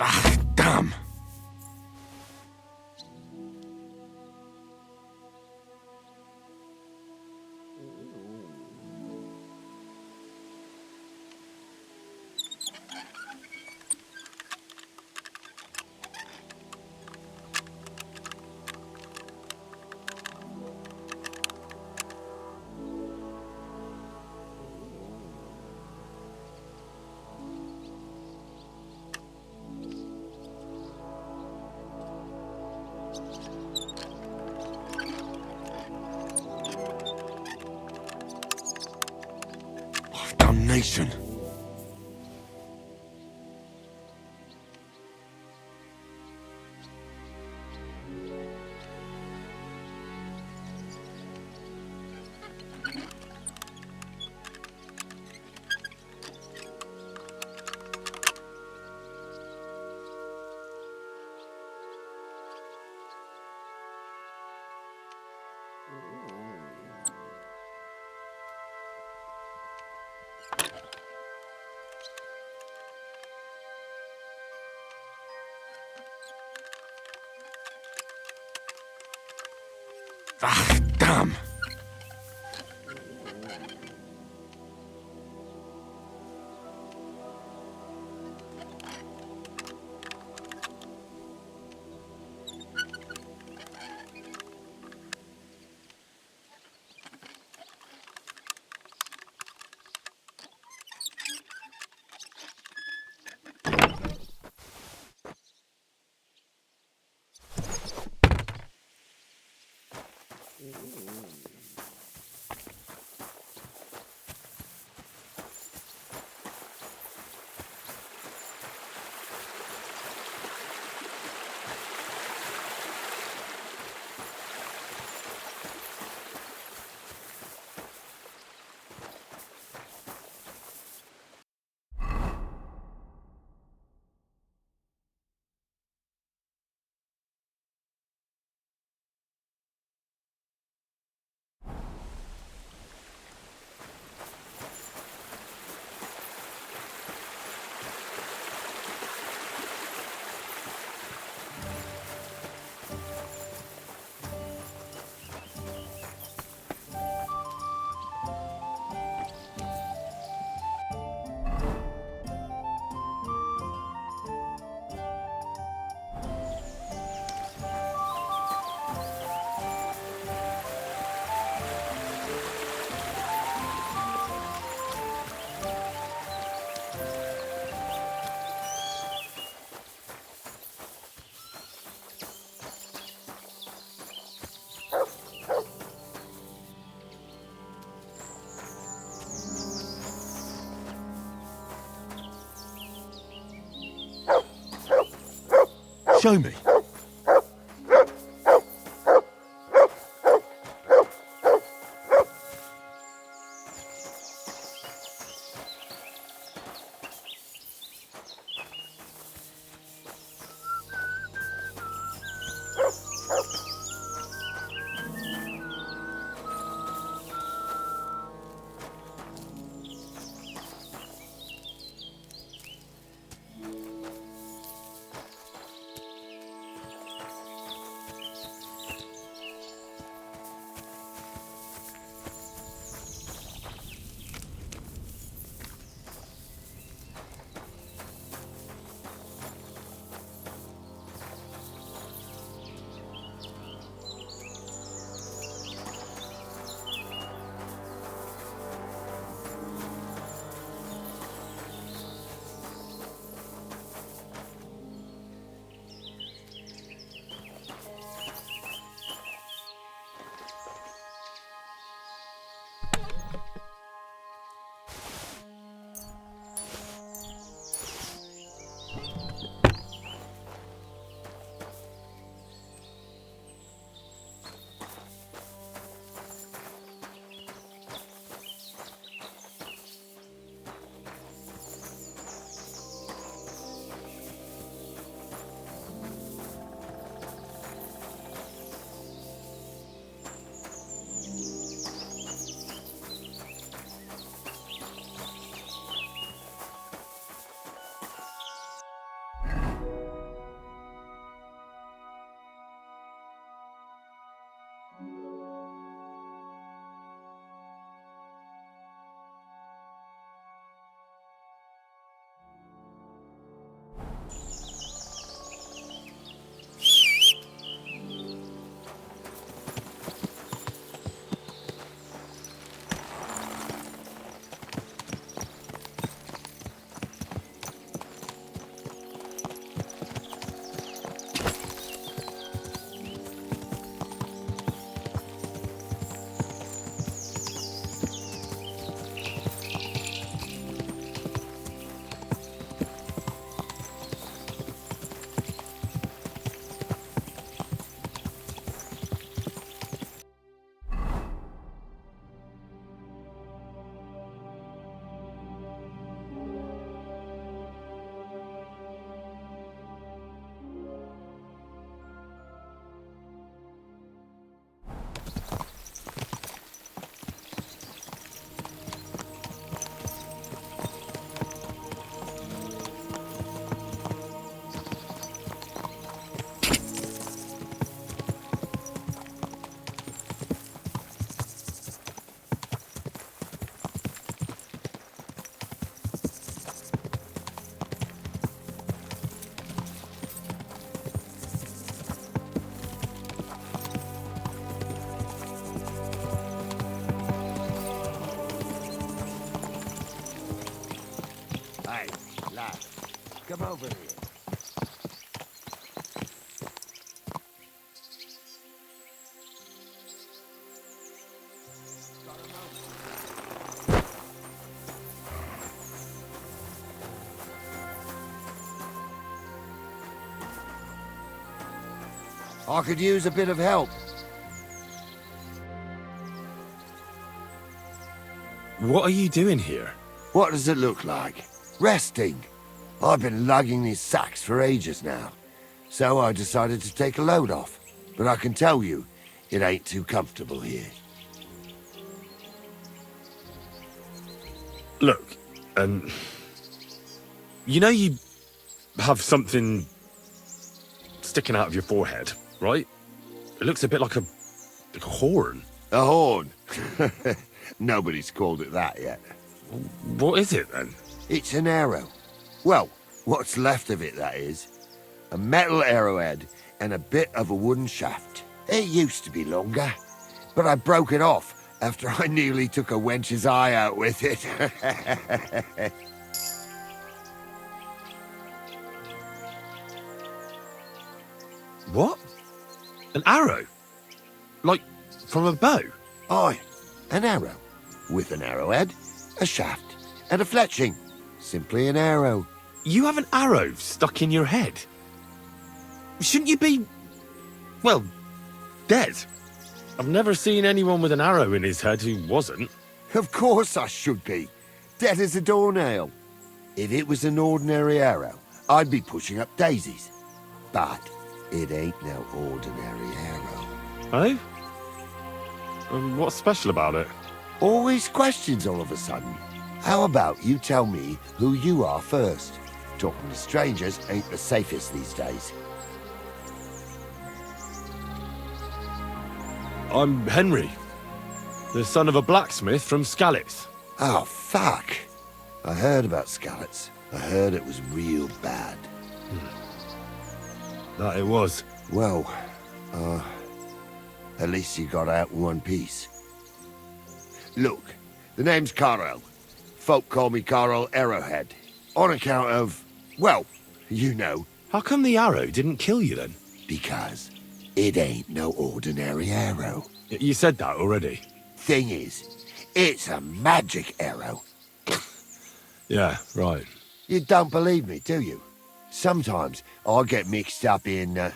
Ah, damn! Damnation! Ah, damn! Show me. Come over here. I could use a bit of help. What are you doing here? What does it look like? Resting. I've been lugging these sacks for ages now, so I decided to take a load off. But I can tell you, it ain't too comfortable here. Look, you know you have something sticking out of your forehead, right? It looks a bit like a horn. A horn? Nobody's called it that yet. What is it, then? It's an arrow. Well, what's left of it, that is. A metal arrowhead and a bit of a wooden shaft. It used to be longer, but I broke it off after I nearly took a wench's eye out with it. What? An arrow? Like, from a bow? Aye, an arrow. With an arrowhead, a shaft, and a fletching. Simply an arrow. You have an arrow stuck in your head? Shouldn't you be, well, dead? I've never seen anyone with an arrow in his head who wasn't. Of course I should be. Dead as a doornail. If it was an ordinary arrow, I'd be pushing up daisies. But it ain't no ordinary arrow. Oh? What's special about it? Always questions all of a sudden. How about you tell me who you are first? Talking to strangers ain't the safest these days. I'm Henry, the son of a blacksmith from Skalitz. Oh, fuck. I heard about Skalitz. I heard it was real bad. That it was. Well, at least you got out in one piece. Look, the name's Carl. Folk call me Carl Arrowhead. On account of, well, you know. How come the arrow didn't kill you then? Because it ain't no ordinary arrow. You said that already. Thing is, it's a magic arrow. Yeah, right. You don't believe me, do you? Sometimes I get mixed up in,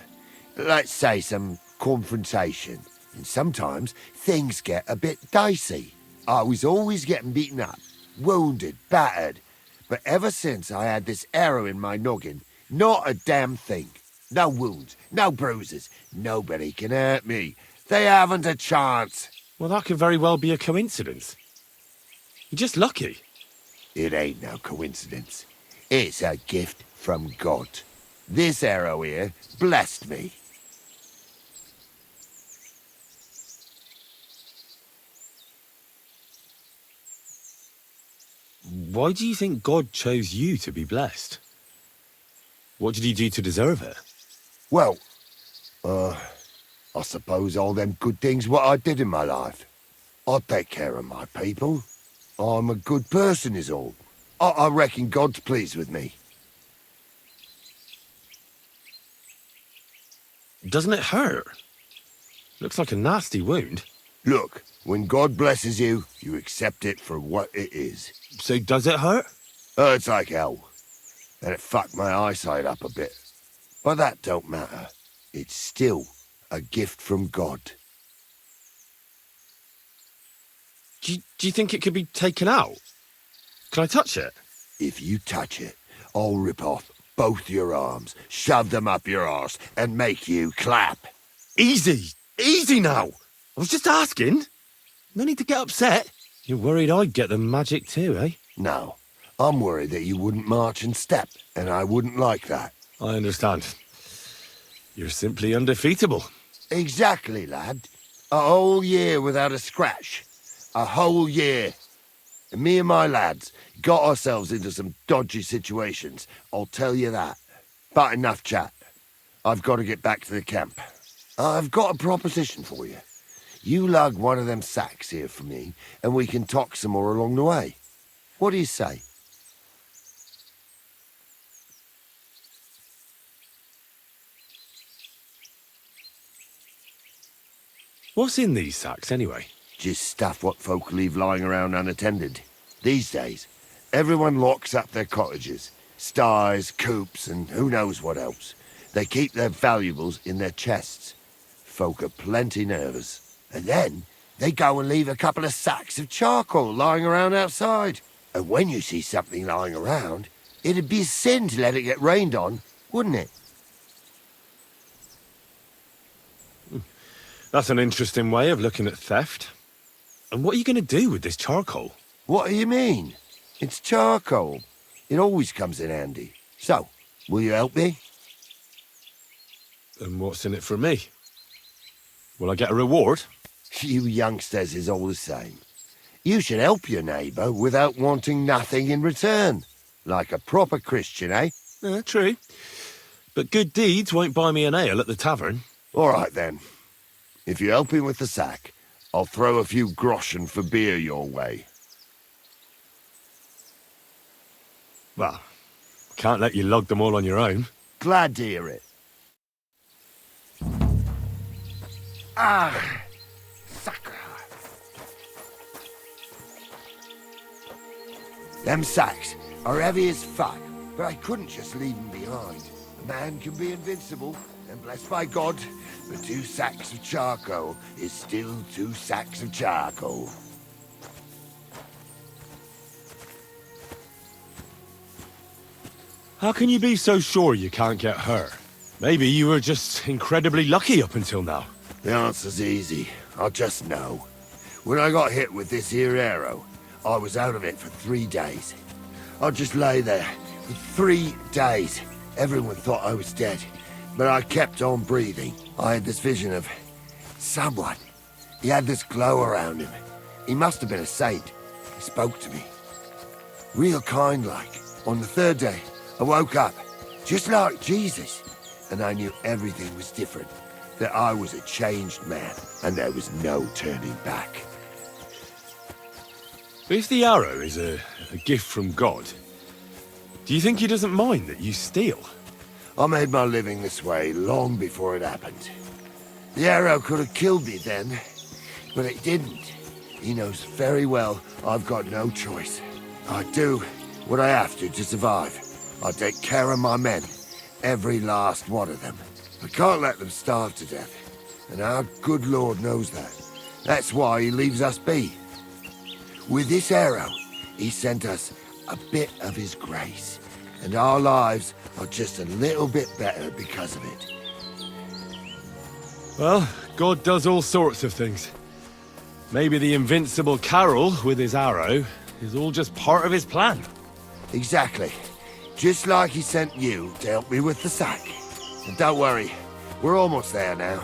let's say, some confrontation. And sometimes things get a bit dicey. I was always getting beaten up, wounded, battered. But ever since I had this arrow in my noggin, not a damn thing. No wounds, no bruises. Nobody can hurt me. They haven't a chance. Well, that could very well be a coincidence. You're just lucky. It ain't no coincidence. It's a gift from God. This arrow here blessed me. Why do you think God chose you to be blessed? What did he do to deserve it? Well, I suppose all them good things what I did in my life. I take care of my people. I'm a good person is all. I reckon God's pleased with me. Doesn't it hurt? Looks like a nasty wound. Look, when God blesses you, you accept it for what it is. So does it hurt? Hurts like hell. And it fucked my eyesight up a bit. But that don't matter. It's still a gift from God. Do you think it could be taken out? Can I touch it? If you touch it, I'll rip off both your arms, shove them up your arse, and make you clap. Easy! Easy now! I was just asking. No need to get upset. You're worried I'd get the magic too, eh? No. I'm worried that you wouldn't march and step, and I wouldn't like that. I understand. You're simply undefeatable. Exactly, lad. A whole year without a scratch. A whole year. And me and my lads got ourselves into some dodgy situations, I'll tell you that. But enough chat. I've got to get back to the camp. I've got a proposition for you. You lug one of them sacks here for me, and we can talk some more along the way. What do you say? What's in these sacks, anyway? Just stuff what folk leave lying around unattended. These days, everyone locks up their cottages, sties, coops, and who knows what else. They keep their valuables in their chests. Folk are plenty nervous. And then, they go and leave a couple of sacks of charcoal lying around outside. And when you see something lying around, it'd be a sin to let it get rained on, wouldn't it? That's an interesting way of looking at theft. And what are you going to do with this charcoal? What do you mean? It's charcoal. It always comes in handy. So, will you help me? And what's in it for me? Will I get a reward? You youngsters is all the same. You should help your neighbour without wanting nothing in return. Like a proper Christian, eh? True. But good deeds won't buy me an ale at the tavern. All right, then. If you help him with the sack, I'll throw a few groschen for beer your way. Well, can't let you lug them all on your own. Glad to hear it. Ah, sucker. Them sacks are heavy as fuck, but I couldn't just leave them behind. A man can be invincible, and blessed by God, but 2 sacks of charcoal is still 2 sacks of charcoal. How can you be so sure you can't get hurt? Maybe you were just incredibly lucky up until now. The answer's easy. I just know. When I got hit with this here arrow, I was out of it for 3 days. I just lay there for 3 days. Everyone thought I was dead, but I kept on breathing. I had this vision of someone. He had this glow around him. He must have been a saint. He spoke to me. Real kind-like. On the 3rd day, I woke up, just like Jesus, and I knew everything was different. That I was a changed man, and there was no turning back. If the arrow is a gift from God, do you think he doesn't mind that you steal? I made my living this way long before it happened. The arrow could have killed me then, but it didn't. He knows very well I've got no choice. I do what I have to survive. I take care of my men, every last one of them. I can't let them starve to death, and our good Lord knows that. That's why he leaves us be. With this arrow, he sent us a bit of his grace, and our lives are just a little bit better because of it. Well, God does all sorts of things. Maybe the invincible Carol with his arrow is all just part of his plan. Exactly. Just like he sent you to help me with the sack. And don't worry, we're almost there now.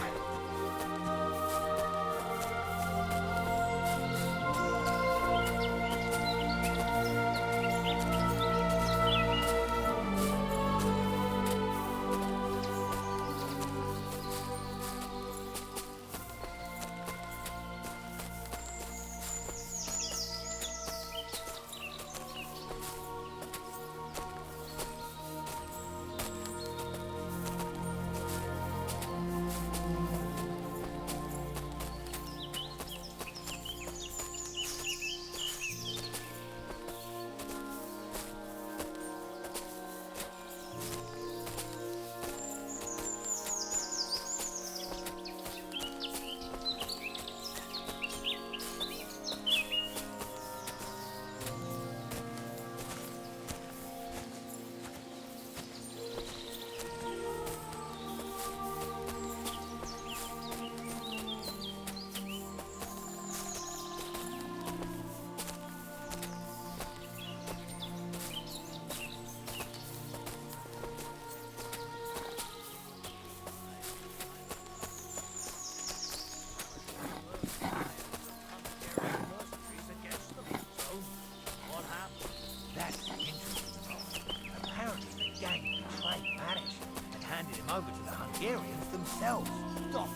Over to the Hungarians themselves. Stop.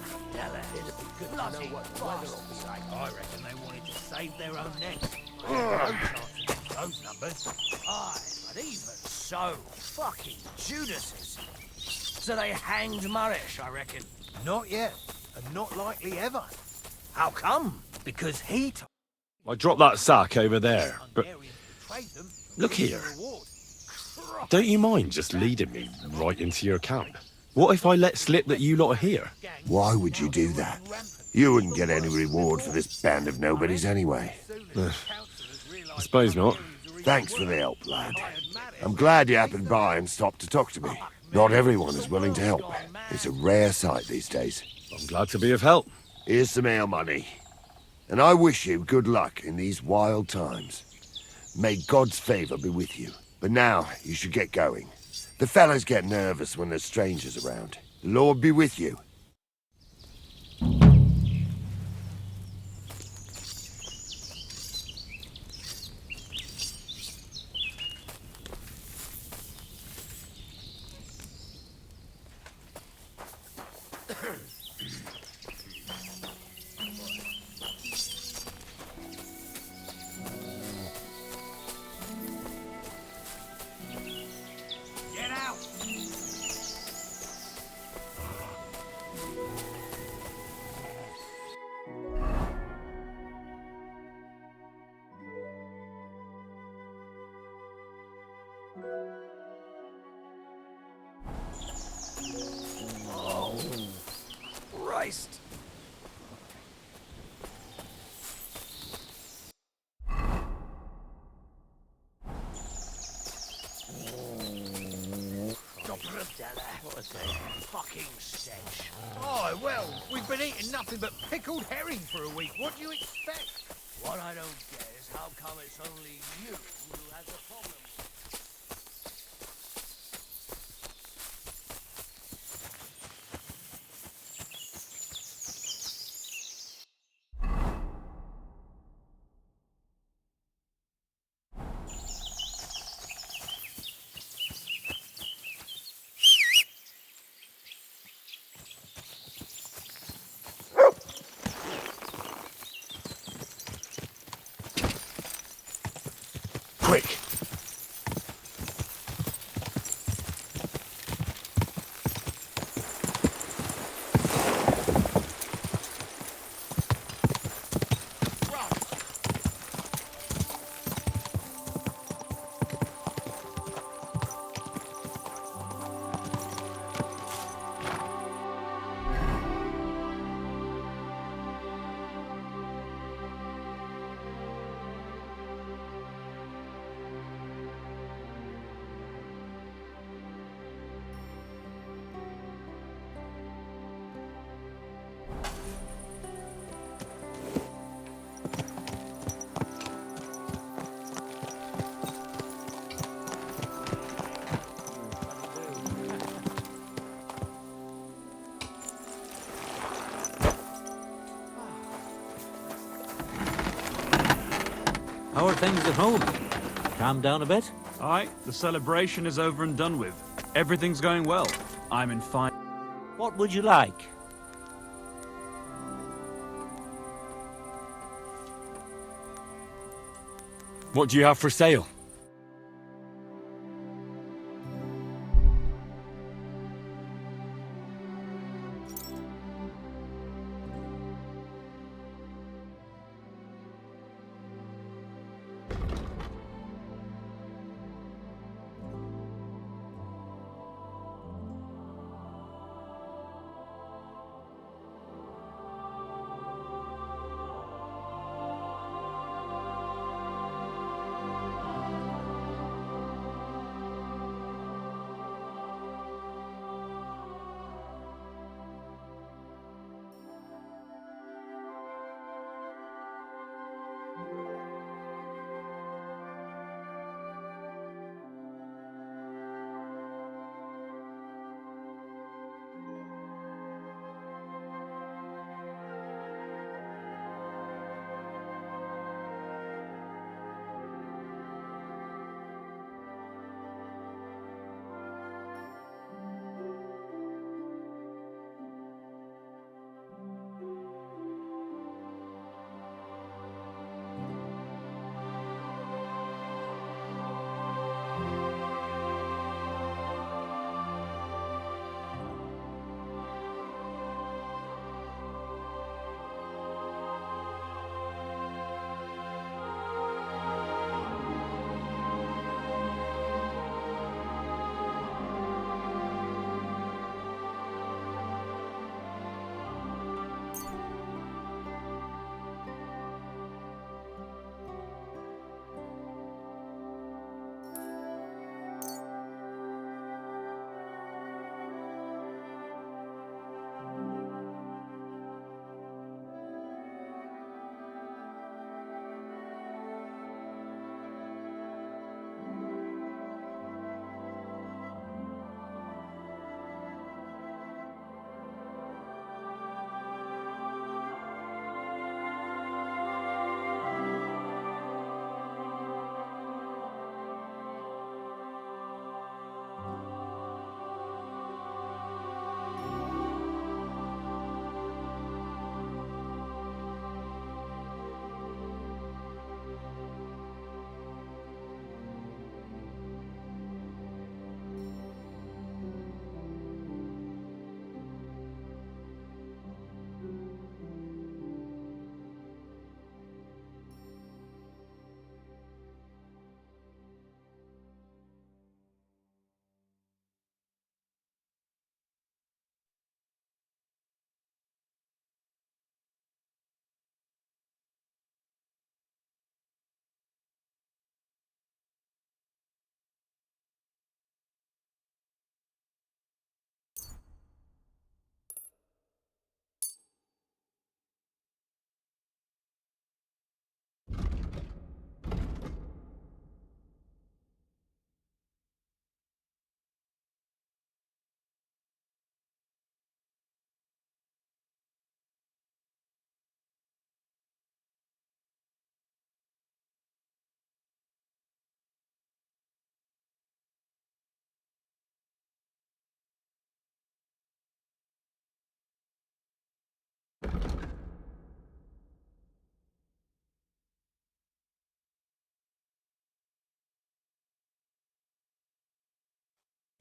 I reckon they wanted to save their own necks. No chance against those numbers. Aye, but even so, fucking Judases. So they hanged Marish, I reckon. Not yet, and not likely ever. How come? Because he I dropped that sack over there, but look here. Don't you mind just leading me right into your camp? What if I let slip that you lot are here? Why would you do that? You wouldn't get any reward for this band of nobodies anyway. I suppose not. Thanks for the help, lad. I'm glad you happened by and stopped to talk to me. Not everyone is willing to help. It's a rare sight these days. I'm glad to be of help. Here's some ale money. And I wish you good luck in these wild times. May God's favor be with you. But now, you should get going. The fellas get nervous when there's strangers around. The Lord be with you. Christ! What a fucking stench. Oh, well, we've been eating nothing but pickled herring for a week. What do you expect? What I don't get is how come it's only you who has a problem. Quick! How are things at home? Calmed down a bit? Aye, the celebration is over and done with. Everything's going well. I'm in fine... What would you like? What do you have for sale?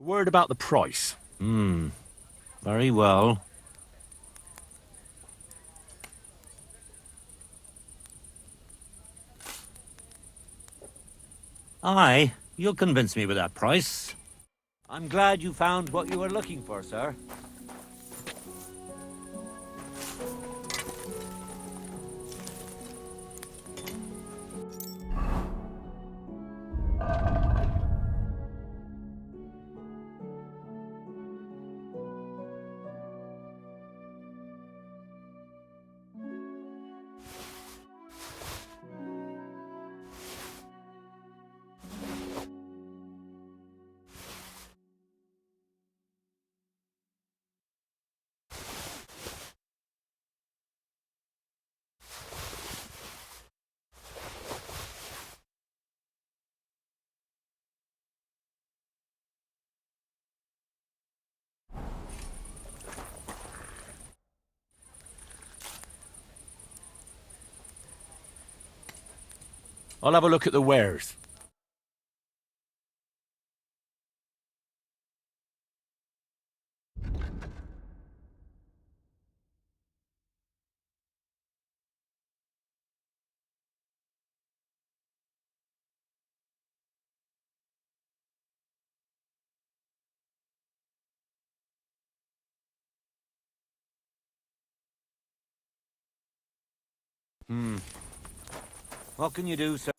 Word about the price. Very well. Aye, you'll convince me with that price. I'm glad you found what you were looking for, sir. I'll have a look at the wares. What can you do, sir?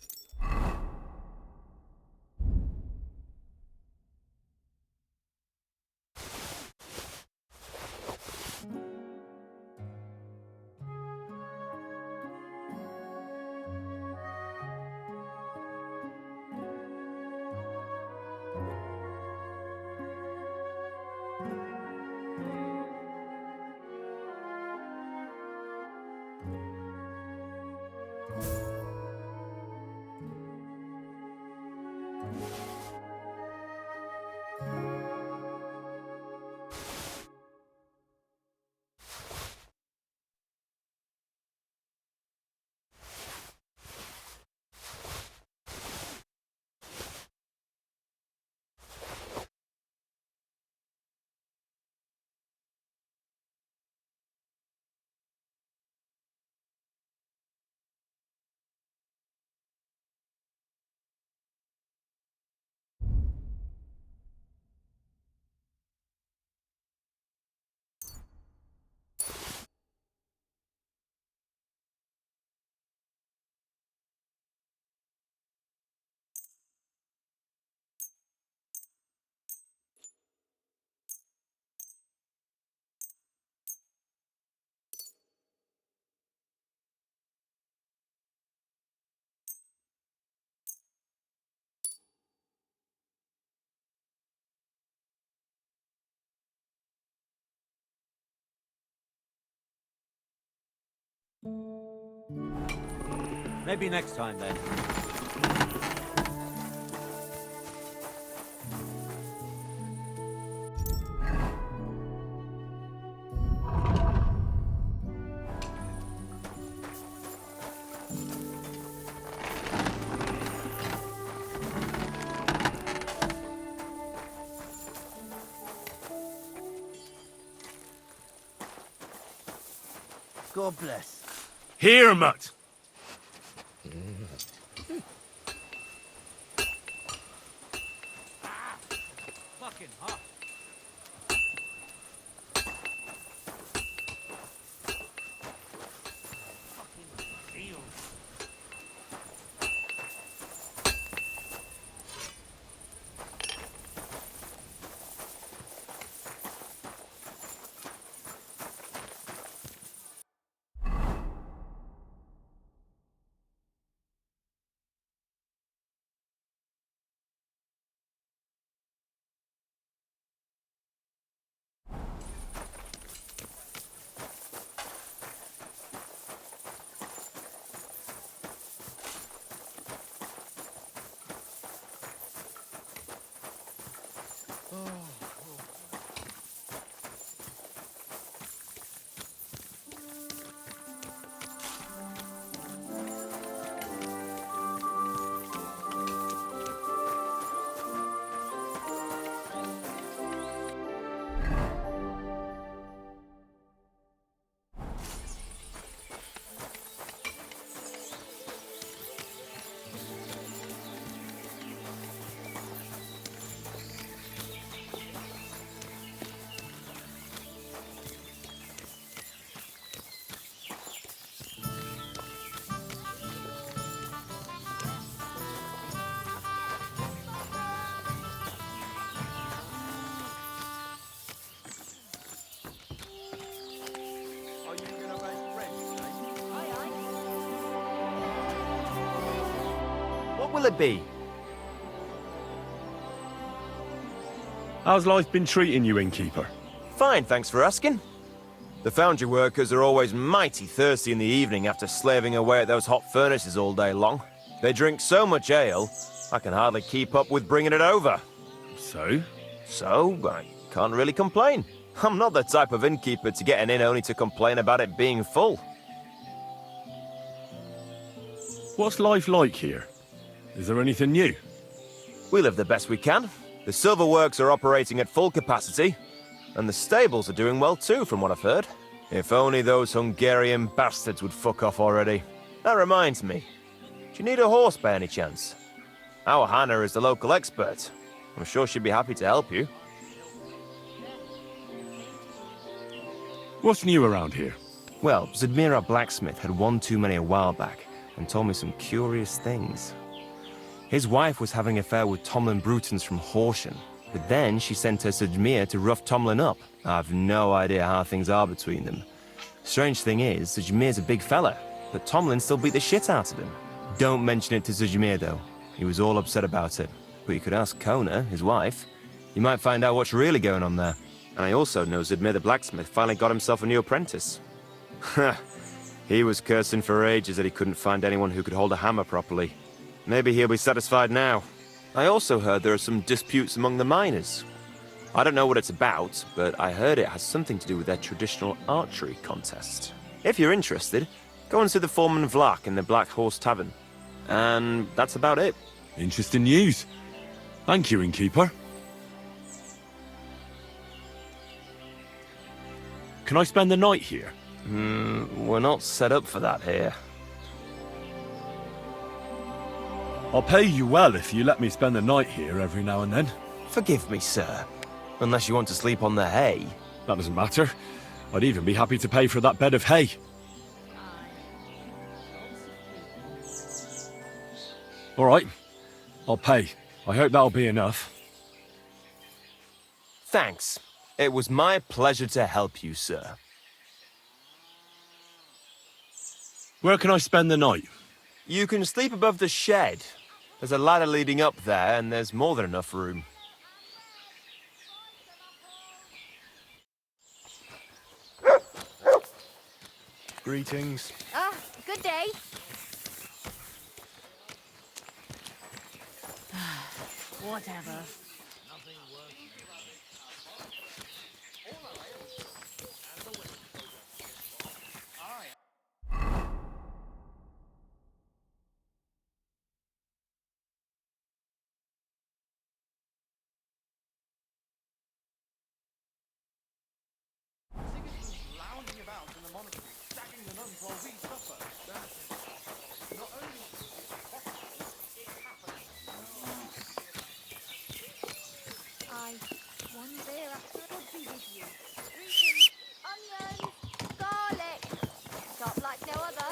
Maybe next time, then. God bless. Here, mutt! Fucking hot. What will it be? How's life been treating you, innkeeper? Fine, thanks for asking. The foundry workers are always mighty thirsty in the evening after slaving away at those hot furnaces all day long. They drink so much ale, I can hardly keep up with bringing it over. So? So, I can't really complain. I'm not the type of innkeeper to get an inn only to complain about it being full. What's life like here? Is there anything new? We live the best we can. The silver works are operating at full capacity, and the stables are doing well too, from what I've heard. If only those Hungarian bastards would fuck off already. That reminds me. Do you need a horse by any chance? Our Hannah is the local expert. I'm sure she'd be happy to help you. What's new around here? Well, Zadmira Blacksmith had one too many a while back, and told me some curious things. His wife was having an affair with Tomlin Brutons from Horsham, but then she sent her Zadmir to rough Tomlin up. I've no idea how things are between them. Strange thing is, Zadmir's a big fella, but Tomlin still beat the shit out of him. Don't mention it to Zadmir though. He was all upset about it. But you could ask Kona, his wife. You might find out what's really going on there. And I also know Zadmir the blacksmith finally got himself a new apprentice. Ha! He was cursing for ages that he couldn't find anyone who could hold a hammer properly. Maybe he'll be satisfied now. I also heard there are some disputes among the miners. I don't know what it's about, but I heard it has something to do with their traditional archery contest. If you're interested, go and see the foreman Vlak in the Black Horse Tavern. And that's about it. Interesting news. Thank you, innkeeper. Can I spend the night here? We're not set up for that here. I'll pay you well if you let me spend the night here every now and then. Forgive me, sir. Unless you want to sleep on the hay. That doesn't matter. I'd even be happy to pay for that bed of hay. All right. I'll pay. I hope that'll be enough. Thanks. It was my pleasure to help you, sir. Where can I spend the night? You can sleep above the shed. There's a ladder leading up there, and there's more than enough room. Greetings. Ah, good day. Whatever. I one beer after could be with you. Greetings, onions, garlic. Chop like no other.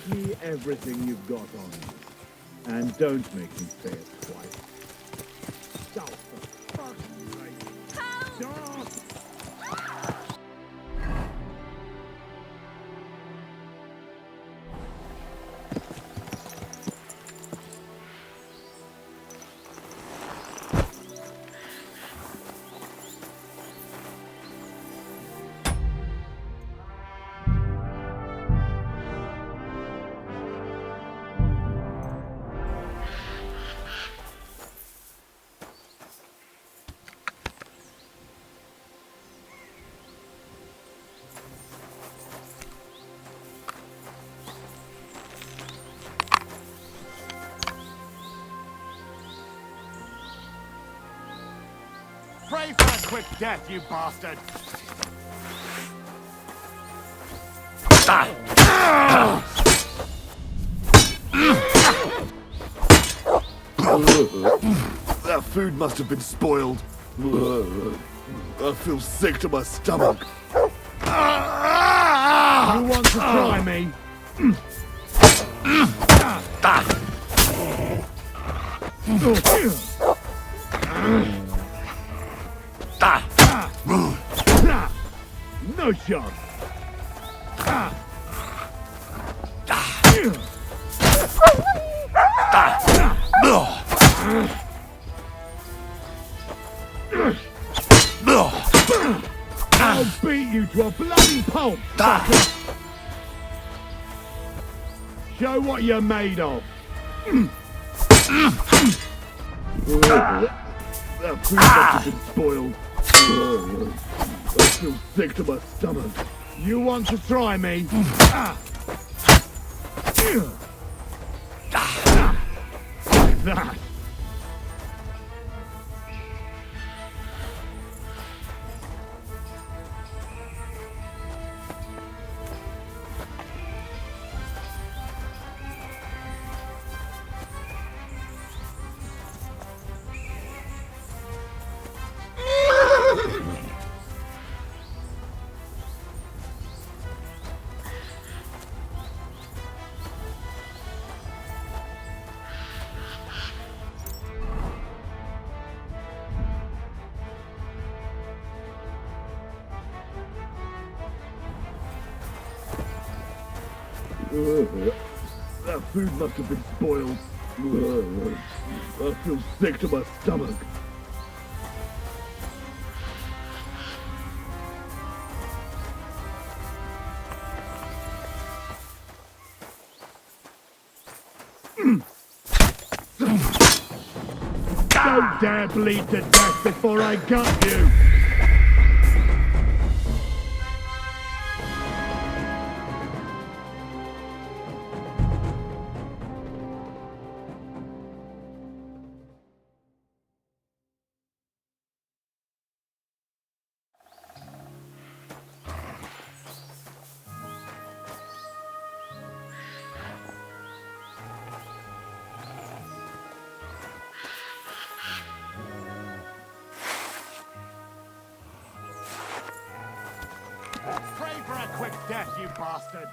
Give me everything you've got on you. And don't make me say it twice. Stop, for fuck's sake. Stop! Pray for a quick death, you bastard! That food must have been spoiled. I feel sick to my stomach. You want to try me? No shot. I'll beat you to a bloody pulp. Show what you're made of. That food must have been spoiled. I feel sick to my stomach. You want to try me? Like that. That food must have been spoiled. I feel sick to my stomach. Don't dare bleed to death before I gut you! Pray for a quick death, you bastard!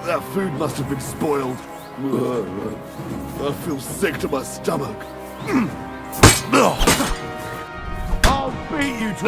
That food must have been spoiled. I feel sick to my stomach. I'll beat you to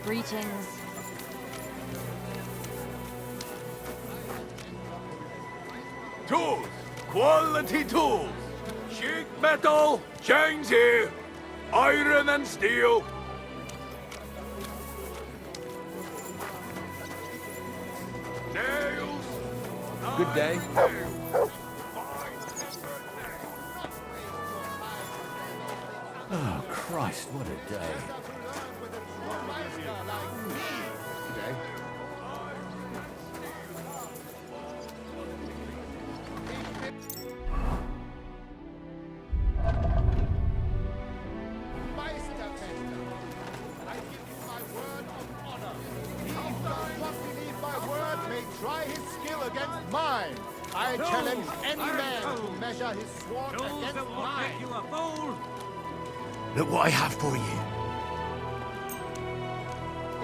Greetings. Tools! Quality tools! Sheet metal, chains here! Iron and steel! Nails! Good day. Oh, Christ, what a day. Try his skill against mine. I challenge any man to measure his sword against mine. You a fool! Look what I have for you.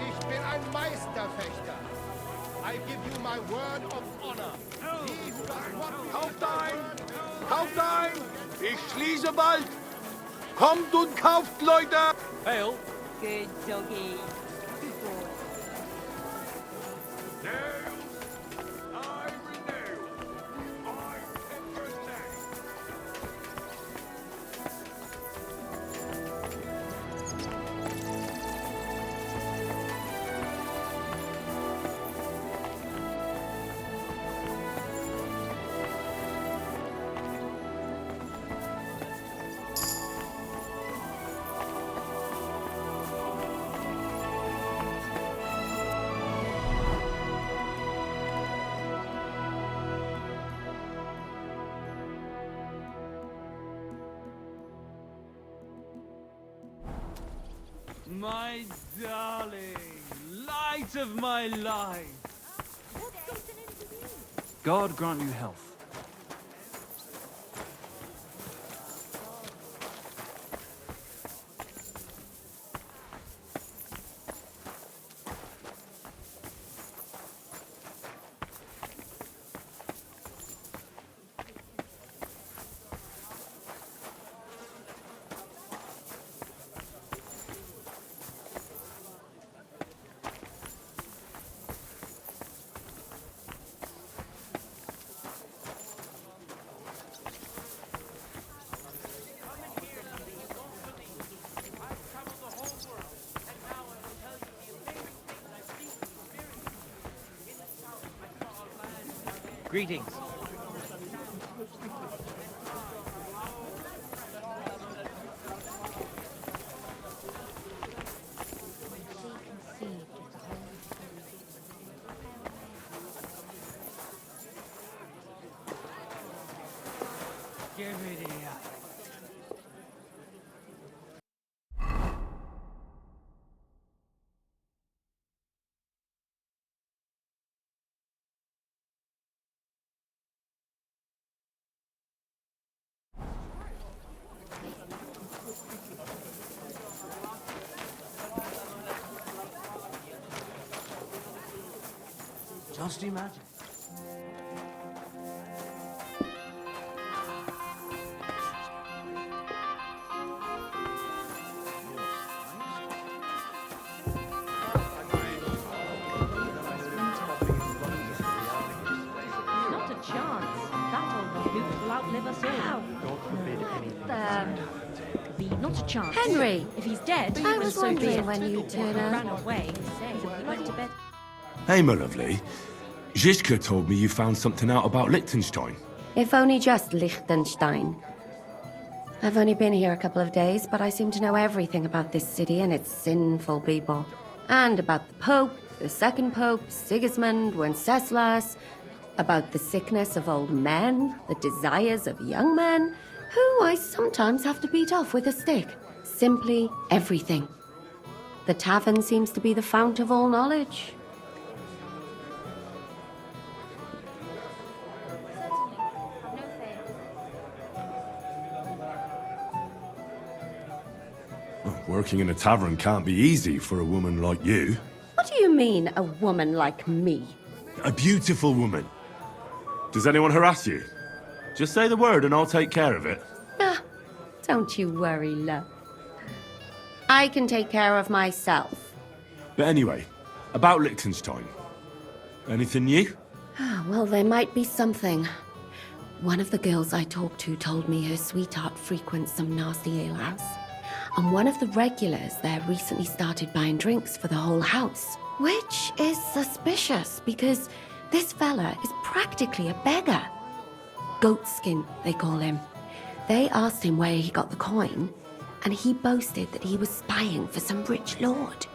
Ich bin ein Meisterfechter. I give you my word of honor. He who does what Kauft ein! Kauft ein! Ich schließe bald! Kommt und kauft, Leute! Hail! Good doggy. My darling, light of my life. God grant you health. Greetings. Give it here. Just imagine. Not a chance. That old hoot will outlive us all. God forbid anything. Not a chance. Henry! If he's dead, I was then so be wondering it. when you'd turn up. Ran away. He went to bed. Hey, my lovely. Zizka told me you found something out about Liechtenstein. If only just Liechtenstein. I've only been here a couple of days, but I seem to know everything about this city and its sinful people. And about the Pope, the second Pope, Sigismund, Wenceslas, about the sickness of old men, the desires of young men, who I sometimes have to beat off with a stick. Simply everything. The tavern seems to be the fount of all knowledge. Working in a tavern can't be easy for a woman like you. What do you mean, a woman like me? A beautiful woman. Does anyone harass you? Just say the word and I'll take care of it. Ah, don't you worry, love. I can take care of myself. But anyway, about Liechtenstein. Anything new? Well, there might be something. One of the girls I talked to told me her sweetheart frequents some nasty alehouse. And one of the regulars there recently started buying drinks for the whole house. Which is suspicious, because this fella is practically a beggar. Goatskin, they call him. They asked him where he got the coin, and he boasted that he was spying for some rich lord.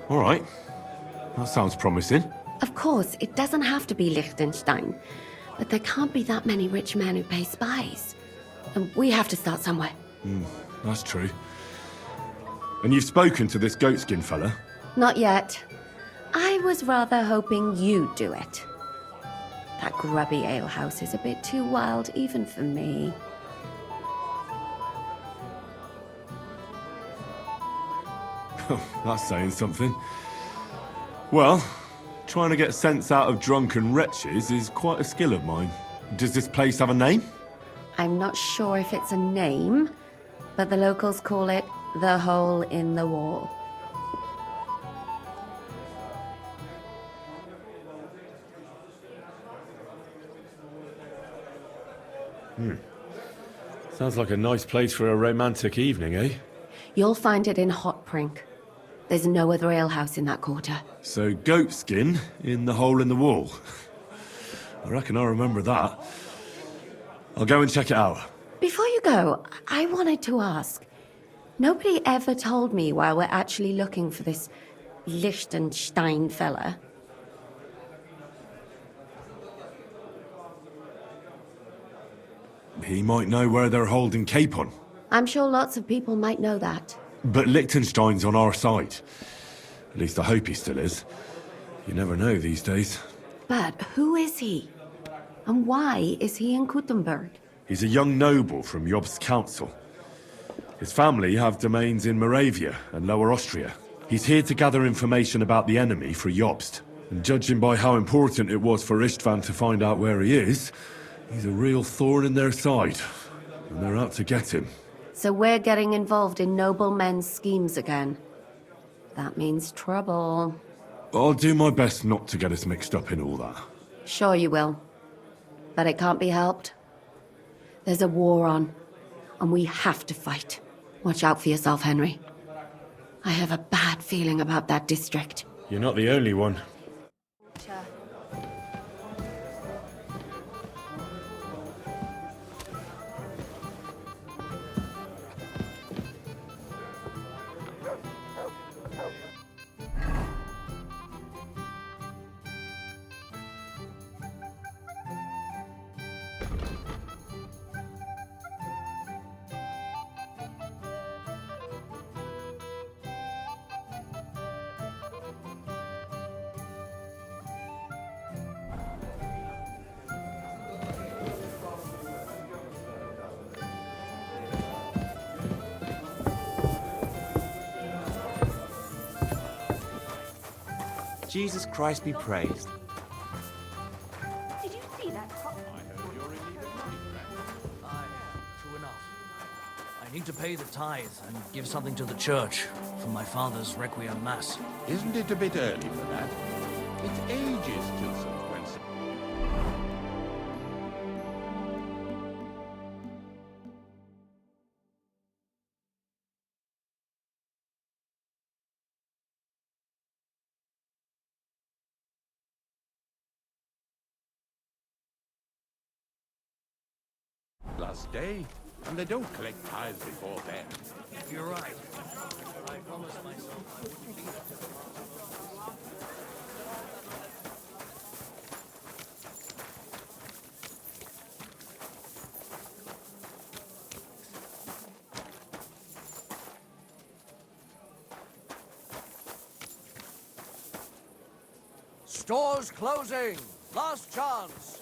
All right. That sounds promising. Of course, it doesn't have to be Liechtenstein, but there can't be that many rich men who pay spies. And we have to start somewhere. That's true. And you've spoken to this goatskin fella? Not yet. I was rather hoping you'd do it. That grubby alehouse is a bit too wild even for me. That's saying something. Well, trying to get sense out of drunken wretches is quite a skill of mine. Does this place have a name? I'm not sure if it's a name, but the locals call it the Hole in the Wall. Sounds like a nice place for a romantic evening, eh? You'll find it in Hotprink. There's no other alehouse in that quarter. So goatskin in the hole in the wall. I reckon I remember that. I'll go and check it out. Before you go, I wanted to ask. Nobody ever told me why we're actually looking for this Liechtenstein fella. He might know where they're holding Capon. I'm sure lots of people might know that. But Liechtenstein's on our side. At least I hope he still is. You never know these days. But who is he? And why is he in Kuttenberg? He's a young noble from Jobst's council. His family have domains in Moravia and Lower Austria. He's here to gather information about the enemy for Jobst. And judging by how important it was for Istvan to find out where he is, he's a real thorn in their side. And they're out to get him. So we're getting involved in noblemen's schemes again. That means trouble. I'll do my best not to get us mixed up in all that. Sure you will. But it can't be helped. There's a war on, and we have to fight. Watch out for yourself, Henry. I have a bad feeling about that district. You're not the only one. Jesus Christ be praised. Did you see that cop? True enough. I need to pay the tithe and give something to the church for my father's Requiem Mass. Isn't it a bit early for that? It's ages till St. Vincent. Last day, and they don't collect tithes before then. You're right. I promised myself I wouldn't leave it to the last. Stores closing! Last chance!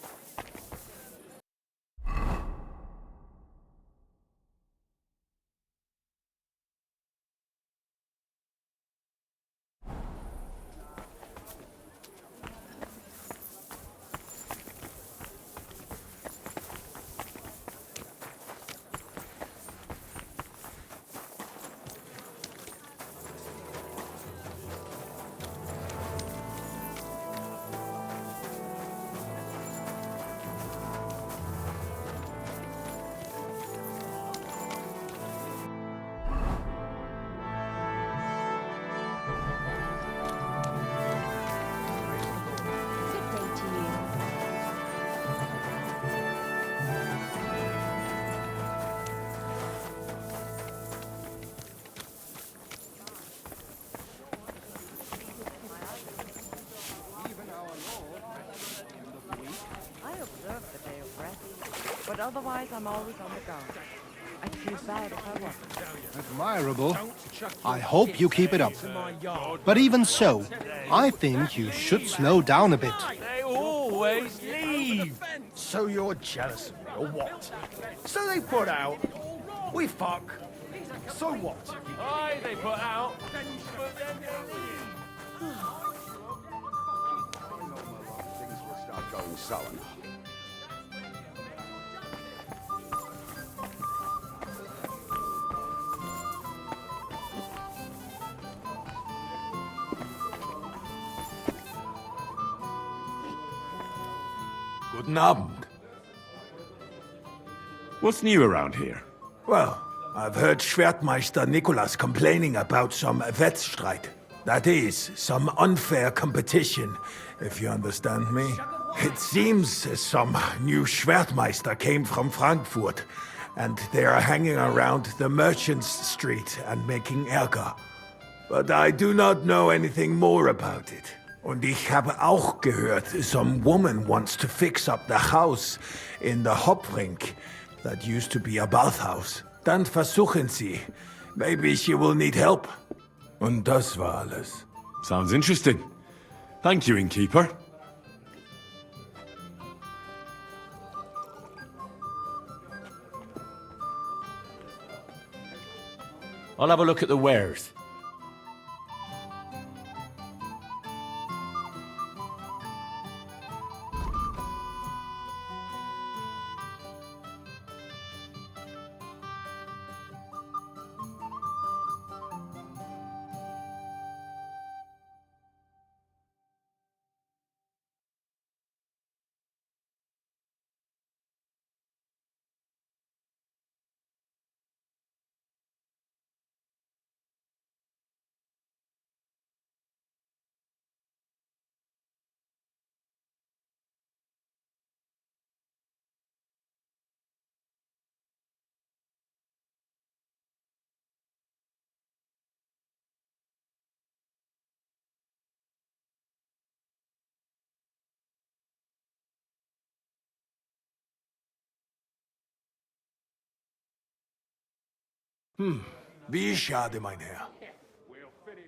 otherwise I'm always on the go. I'd feel bad if I wasn't. Admirable. I hope you keep it up. But even so, I think you should slow down a bit. They always leave. So you're jealous of me, or what? So they put out. We fuck. So what? Aye, they put out. But then they leave. Things will start going sour now. Guten Abend. What's new around here? Well, I've heard Schwertmeister Nicholas complaining about some Wettstreit. That is, some unfair competition, if you understand me. It seems some new Schwertmeister came from Frankfurt, and they are hanging around the Merchants' Street and making Ärger. But I do not know anything more about it. Und ich habe auch gehört, some woman wants to fix up the house in the Hopbrink that used to be a bathhouse. Dann versuchen Sie. Maybe she will need help. Und das war alles. Sounds interesting. Thank you, innkeeper. I'll have a look at the wares. Wie schade, mein Herr.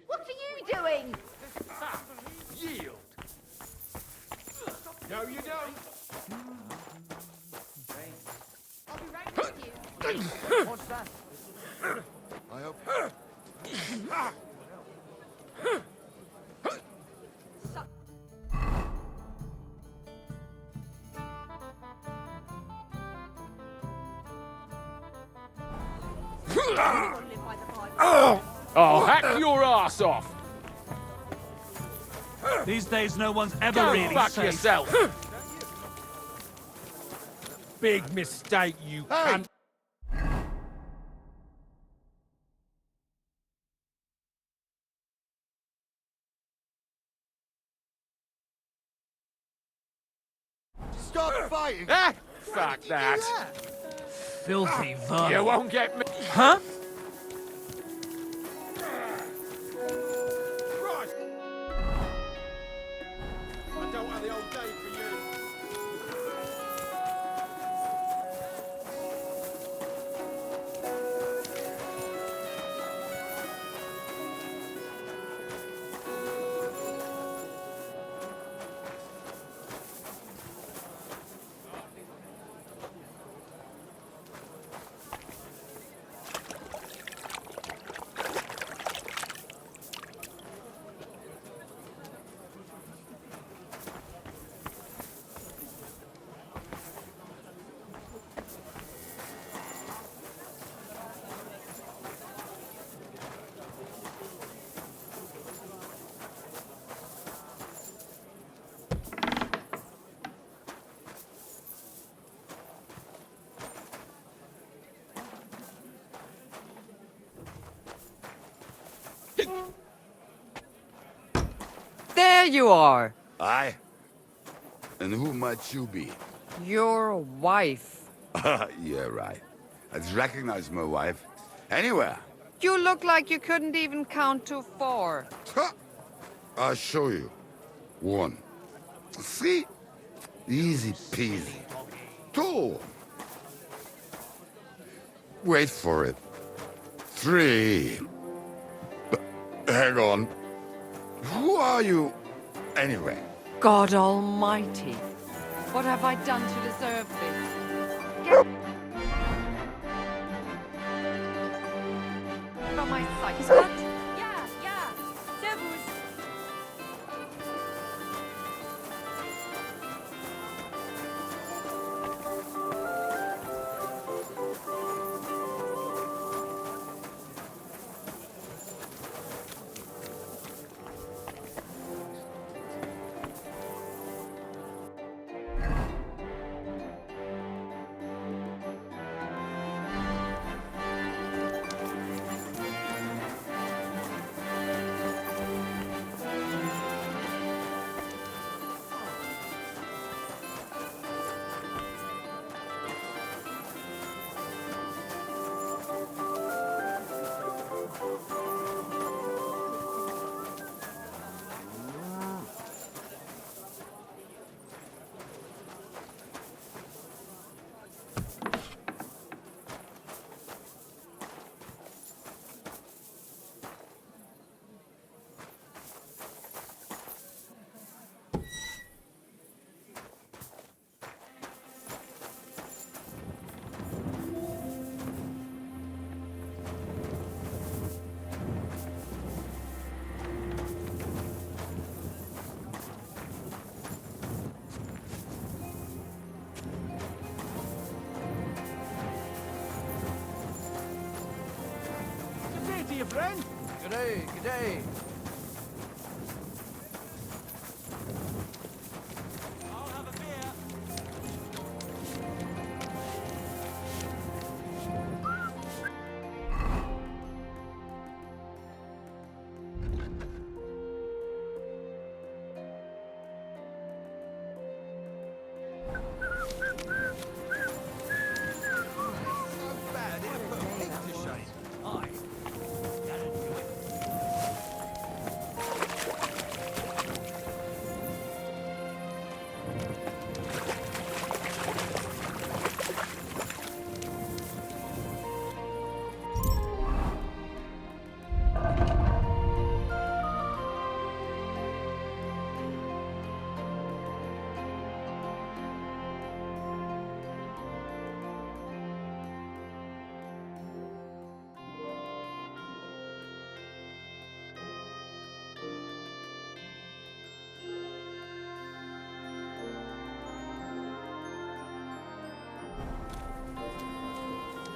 What are you doing? Yield. No, you don't. I'll be right with you. What's that? I hope. I'll hack your ass off. These days, no one's ever Go really fuck safe. yourself. Big mistake, you cunt. Stop fighting! Ah, fuck that. Filthy vermin. You won't get me. Huh? I don't have the old day for you. There you are. Aye? And who might you be? Your wife. Yeah, right. I just recognize my wife. Anywhere. You look like you couldn't even count to 4. I'll show you. 1. 3. Easy peasy. 2. Wait for it. 3. Hang on. Who are you, anyway? God Almighty. What have I done to deserve this? Get from my sight. Yeah, yeah. Servus. friend? G'day, g'day.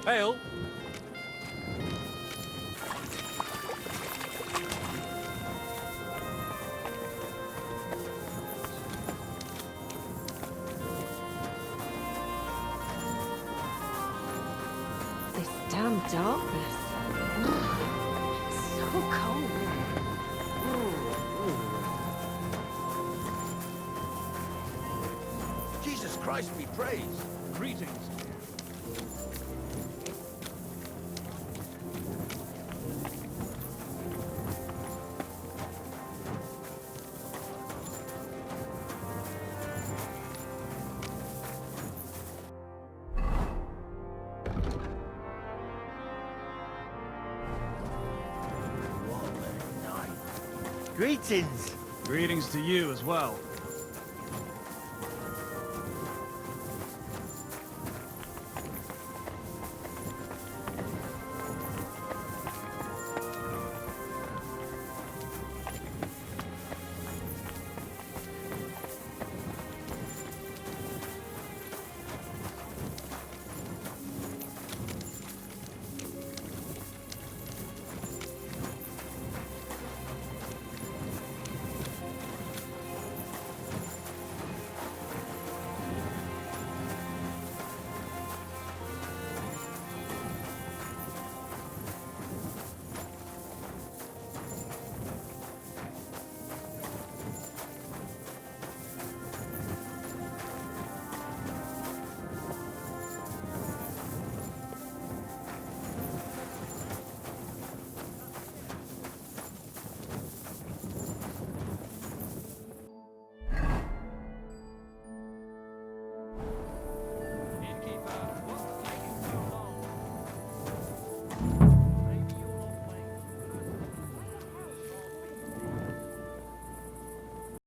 Hail! This damn darkness. It's so cold. Jesus Christ be praised. Greetings. Greetings. Greetings to you as well.